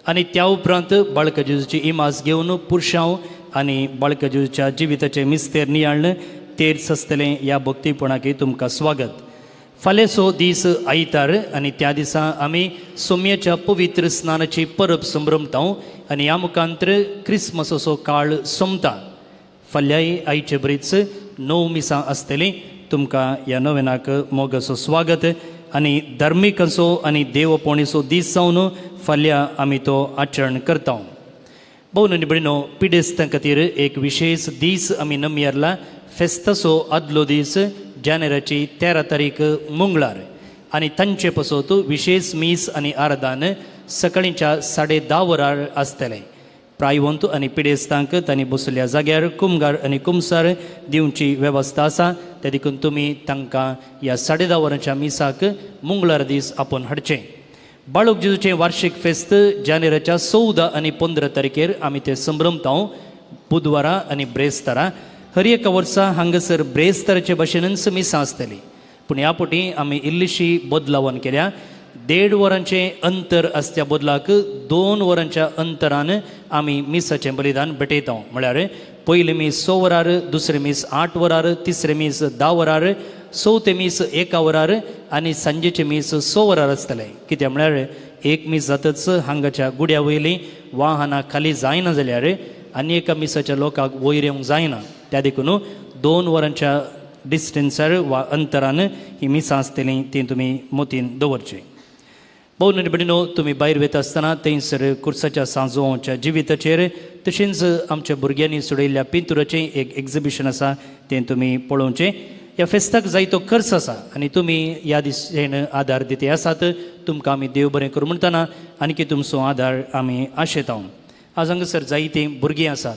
आनी त्या उपरांत बाळका जेजूची इमाज घेवन पुरशांव आनी बाळका जेजूच्या जिविताचें मिस्तेर नियाळन तेर्स आसतलें. ह्या भक्तीपणाकी तुमकां स्वागत. फाल्यांचो दीस आयतार आनी त्या दिसा आमी सोम्याच्या पवित्र स्नानाची परब संभ्रमता आनी ह्या मुखांतर क्रिस्मसाचो काळ सोंपता. फाल्यां आयचे बरीच 9 मिसां आसतलीं. तुमकां ह्या नोवेनाक मोगाचो स्वागत आनी धार्मिकांचो आनी देवपोवणेचो दीस जावन फाल्यां आमी तो आचरण करता. भोवन आनी भयणीनो, पिडेस्तां खातीर एक विशेष दीस आमी नमयारला. फेस्ताचो आदलो दीस जानेराची 13 तारीख मंगळार आनी तांचे पासत विशेष मीस आनी आराधन सकाळींच्या 10:30 वरार आसतलें. प्रायवंत आनी पिडेस्तांक तांणी बसयल्ल्या जाग्यार कुमगार आनी कुमसार दिवची वेवस्था आसा. त्या देखून तुमी तांकां ह्या 10:30 वरांच्या मिसाक मंगळार दीस आपूण हाडचें. बाळोक जेजूचें वार्षिक फेस्त जानेराच्या 14 आनी 15 तारखेर आमी ते संभ्रमता. बुधवारा आनी ब्रेस्तारा. हर एका वर्सा हांगासर ब्रेस्ताराचे भाशेनच मिसां आसतलीं. पूण ह्या फावटी आमी इल्लीशी बदलावन केल्या. 1.5 वरांचे अंतर आसच्या बदलाक 2 वरांच्या अंतरान आमी मिसाचें बलिदान भेटयता. म्हळ्यार पयले मीस 6 वरार, दुसरे मीस 8 वरार, तिसरे मीस 10 वरार, चवथे मीस 1 वरार आनी सांजेचे मीस 6 वरार आसतले. कित्याक म्हळ्यार एक मीस जातच हांगाच्या गुड्या वयलीं वाहनां खाली जायना जाल्यार आनी एका मिसाच्या लोकांक वयर येवंक जायना. त्या देखून 2 वरांच्या डिस्टन्सार वा अंतरान ही मिसां आसतलीं ती तुमी मोतीन दवरची. भोव निडबडीनो, तुमी भायर वयता आसतना थंयसर कुर्साच्या सांजोवच्या जिविताचेर तशेंच आमच्या भुरग्यांनी सोडयल्ल्या पिंतुराचें एक एक्झिबिशन आसा तें तुमी पळोवचें. ह्या फेस्ताक जायतो खर्च आसा आनी तुमी ह्या दिशेन आदार दिते आसात. तुमकां आमी देव बरें करूं म्हणटना आनीक तुमचो आदार आमी आशेता. आज हांगासर जायतीं भुरगीं आसात.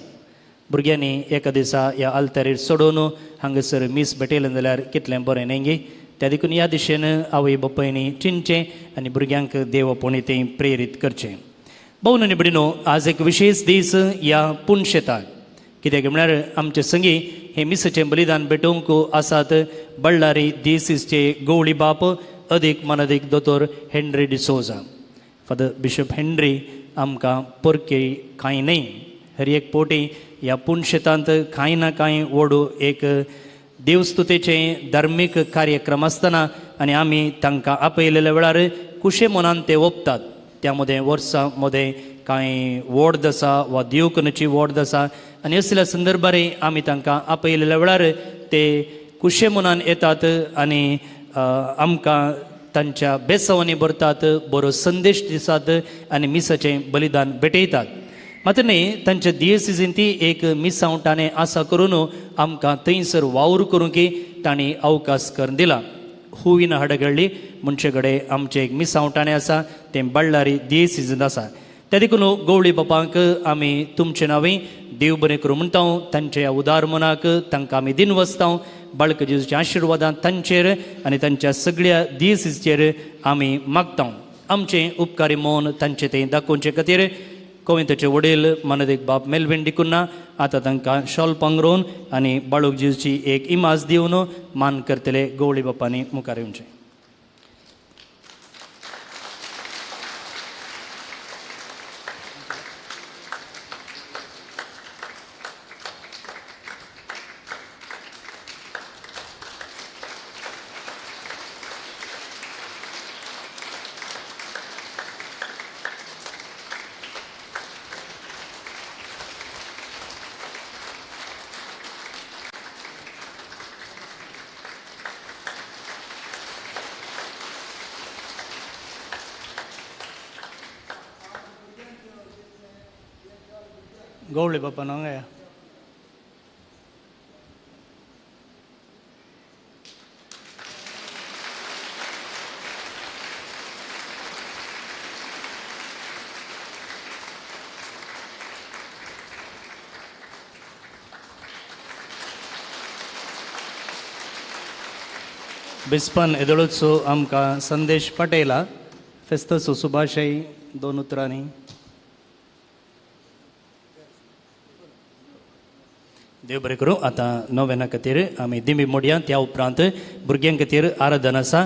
भुरग्यांनी एका दिसा ह्या आल्तारीर सोडून हांगासर मीस भेटयलें जाल्यार कितलें बरें न्ही गे. त्या देखून ह्या दिशेन आवय बापायनी चिंतचें आनी भुरग्यांक देव आपोवणी तें प्रेरीत करचें. भोव निडबडीनो, आज एक विशेश दीस ह्या पुणशेताक. कित्याक म्हळ्यार आमचे संगी हे मिसाचें बलिदान भेटोवंक आसात बಳ್ಳारी दिएसीसचे गवळी बाप अदीक मनदीक दोतोर Henry D'Souza. Father bishop Henry आमकां परके कांय न्ही, हर एक पोटी ह्या पुणशेतांत कांय ना कांय व्हडू एक देवस्तुतेचें धार्मीक कार्यक्रम आसतना आनी आमी तांकां आपयलेल्या वेळार कुशे मनान ते ओंपतात. त्या मदें वर्सां मदें कांय वॉर्ड आसा वा दिवकनाची वॉर्ड आसा आनी असल्या संदर्भार आमी तांकां आपयलेल्या वेळार ते कुशे मनान येतात आनी आमकां तांच्या बेसवांनी भरतात, बरो संदेश दितात आनी मिसाचें बलिदान भेटयतात. मात्र न्ही, तांच्या दिएसीसीन ती एक मिसावटाने आसा करून आमकां थंयसर वावर करूंक तांणी अवकाश करून दिला. हुवीन हाडगळ्ळी म्हणचे कडेन आमचें एक मिसावटाणें आसा तें बಳ್ಳारी दिएसीसींत आसा. त्या देखून गवळी बापांक आमी तुमचे नांवी देव बरें करूं म्हणटा. तांच्या ह्या उदार मनाक तांकां आमी दिन वचता. बाळक जेजूच्या आशिर्वादान तांचेर आनी तांच्या सगळ्या दिएसीसीचेर आमी मागता. आमचें उपकारी मोन तांचें तें दाखोवचे खातीर कोविंताचे वडील मनदीक बाप मेल्विन डिकुन्ना आतां तांकां शॉल पांघरून आनी बाळूक जेजूची एक इमाज दिवन मान करतले. गवळी बापांनी मुखार येवचें. गवळी बापान हांगा या. बिस्पान येदोळचो आमकां संदेश पाठयला. फेस्तसो सुभाषय 2 उतरांनी. देव बरें करूं. आतां नव्याना खातीर आमी दिमी मोडया. त्या उपरांत भुरग्यां खातीर आराधना आसा.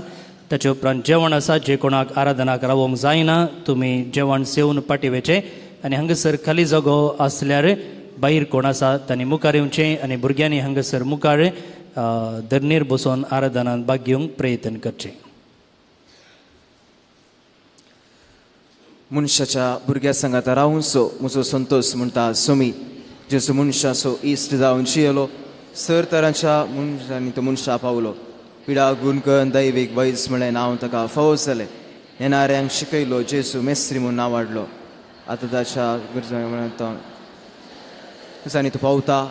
ताचे उपरांत जेवण आसा. जे कोणाक आराधनाक रावोंक जायना तुमी जेवण सेवन पाठयेचें आनी हांगासर खाली जागो आसल्यार भायर कोण आसा तांणी मुखार येवचें आनी भुरग्यांनी हांगासर मुखार धरणीर बसोन आराधनांत भाग घेवंक प्रयत्न करचें. मनशाच्या भुरग्या सांगात रावूंचो म्हजो संतोष म्हणटा सोमी. जेसू मनशाचो इश्ट जावन जियेलो, सर तरांच्या मनशांनी तो मनशा पावलो. पिडा गुणकन दैवीक वैस म्हळें नांव ताका फावो जालें. येणाऱ्यांक शिकयलो जेसू मेस्त्री म्हूण नांव वाडलो. आतां ताच्या दिसांनी तूं पावता.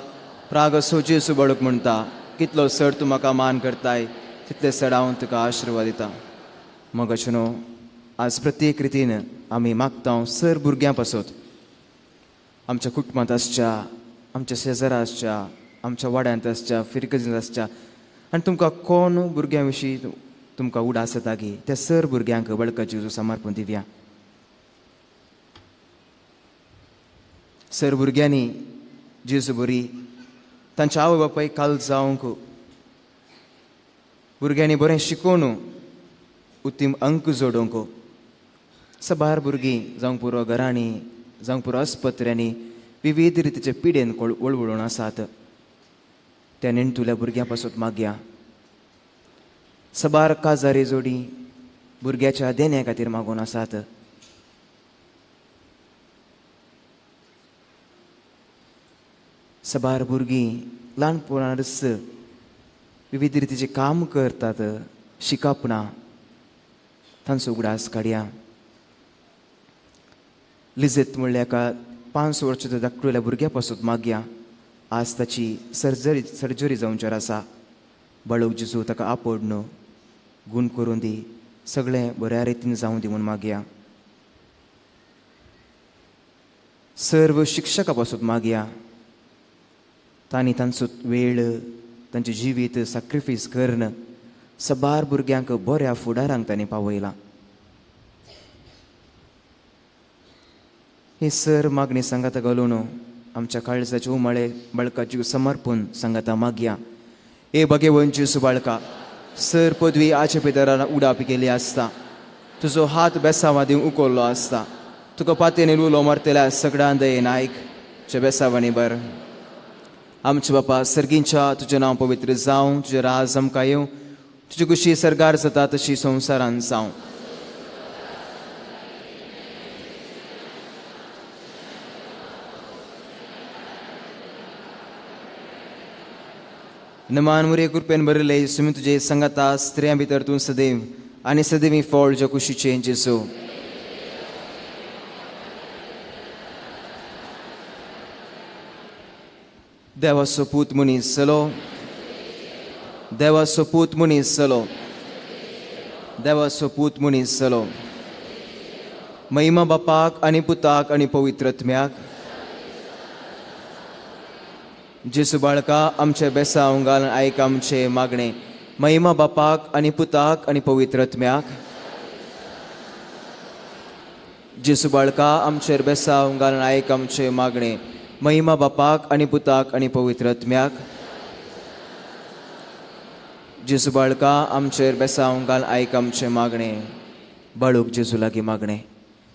प्राग असो जेसू बळक म्हणटा, कितलो सर तूं म्हाका मान करताय तितले सड हांव तुका आशिर्वाद दिता. मगाचे न्हू, आज प्रत्येक रितीन आमी मागता सर भुरग्यां पासत आमच्या कुटुंबांत आसच्या, आमच्या शेजारा आसच्या, आमच्या वाड्यांत आसच्या, फिरकजींत आसच्या आनी तुमकां कोण भुरग्यां विशीं तुमकां उडास येता की त्या सर भुरग्यांक बळका जेजू समर्पण दिवया. सर भुरग्यांनी जेजू बरी तांच्या आवय बापाय काल जावंक भुरग्यांनी बरें शिकोवन उत्तीम अंक जोडोवंक सबार भुरगीं जावं पुरो घरांनी जावं पुरो आस्पत्र्यांनी विविध रितीचे पिडेन वळवळून आसात. त्या नेणतुल्या भुरग्यां पासून मागया. सबार काजारी जोडी भुरग्याच्या देण्या खातीर मागून आसात. सबार भुरगीं ल्हानपणारस विविध रितीचे काम करतात, शिकपणा तांचो उगडास काडया. लिजत म्हणल्या का 5 वर्सांचो धाकटुल्या भुरग्या पासून मागया. आज ताची सर्जरी जावंचार आसा. बाळूक जेजू ताका आपड न्हू, गूण करून दी, सगळें बऱ्या रितीन जावं दी म्हूण मागया. सर्व शिक्षका पासून मागया. तांणी तांचो वेळ, तांचे जिवीत सॅक्रिफायस करून सबार भुरग्यांक बऱ्या फुडारांक तांणी पावयलां. ही सर मागणी सांगाता घालून आमच्या काळजाचे उमाळे बाळकाची समर्पण सांगाता मागया. हे भगेवंची सुबाळका, सर पदवी आच्या पितरान उडाप केली आसता, तुजो हात बेसावा दिवंक उखल्लो आसता, तुका पातेने लुलो मारतल्या सगळ्यां दयेन आयक, तुज्या बेसावांनी बर. आमचे बापा सर्गींच्या तुजें नांव पवित्र जावं, तुजें राज आमकां येवं, तुजी कुशी सरकार जाता तशी संवसारान जावं. नमान मुरे कृपेन बरले सुमी तुजे संगता स्त्रियां भितर तूं सदैव आनी सदैवी फळ ज्या कुशीचे जेजू. देवाचो पूत मनीस जालो, देवाचो पूत मनीस जालो, देवाचो पूत मनीस जालो. महिमा बापाक आनी पुताक आनी पवित्रत्म्याक. जेसू बाळका आमचे बेसांव घालून आयक आमचे मागणे. महिमा बापाक आनी पुताक आनी पवित्रत्म्याक. जेसू बाळका आमचेर बेसांव घालून आयक आमचे मागणे. महिमा बापाक आनी पुताक आनी पवित्रत्म्याक. जेसू बाळका आमचेर बेसांव घालून आयक आमचे मागणे. बाळूक जेजू लागीं मागणे.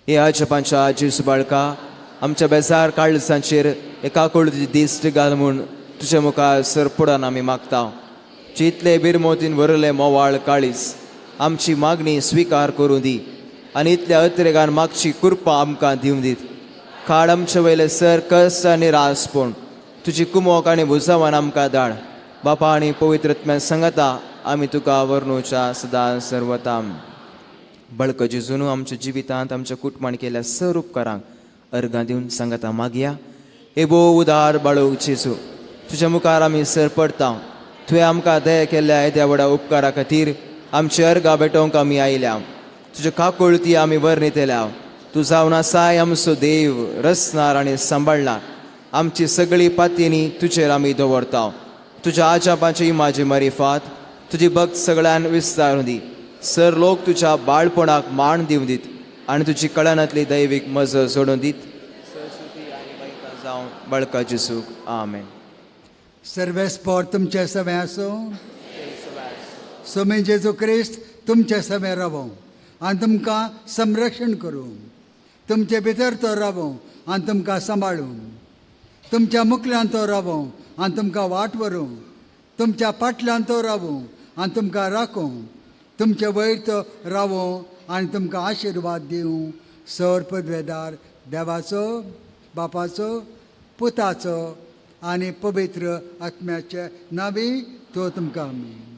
हे आजपांच्या जेसू बाळका आमच्या बेजार काळजांचेर एका कळुची दिश्ट घाल म्हूण तुज्या मुखार सरपडान आमी मागता. चितले बिरमोतीन भरले मोवाळ काळीज आमची मागणी स्विकार करूं दी आनी इतल्या अत्रेगान मागची कृपा आमकां दिवं दीत. काड आमचे वयले सर कस आनी रासपण तुजी कुमोक आनी भुजावान आमकां धाड. बापा आनी पवित्रत्म्या सांगता आमी तुका वर्णुच्या सदां सर्वतां. बळक जेजून आमच्या जिवितांत आमच्या कुटुंबान केल्या सर उपकारांक अर्गां दिवन सांगता मागया. हे बो उदार बाळूक जेजू, तुज्या मुखार आमी सर पडटा. तुवें आमकां दया केल्ल्या येद्या व्हडा उपकारा खातीर आमची अर्गां भेटोवंक आमी आयल्या. तुज्यो काकुळती आमी वर्णितल्या. तूं जावन आसाय आमचो देव, रचणार आनी सांबाळणार. आमची सगळी पातयेनी तुजेर आमी दवरता. तुज्या आजापाची इमाजी मारिफात तुजी भक्त सगळ्यान विस्तारून दी. सर लोक तुज्या बाळपणाक मान दिवं दीत आनी तुजी कळनातली दैवीक मजत जोडून दीत. जावं बळका जेजूक आमेन. सर्वेस्पोर तुमचे सवे आसूं. सोमी जेजू क्रिस्त तुमचे सवे रावो आनी तुमकां संरक्षण करूं. तुमचे भितर तो रावो आनी तुमकां सांबाळूं. तुमच्या मुखल्यान तो रावो आनी तुमकां वाट व्हरूं. तुमच्या फाटल्यान तो रावो आनी तुमकां राखूं. तुमचे वयर तो रावो आनी तुमकां आशिर्वाद दिवं. सर पदवेदार देवाचो, बापाचो, पुताचो आनी पवित्र आत्म्याचे नांवी तो तुमकां आमीन.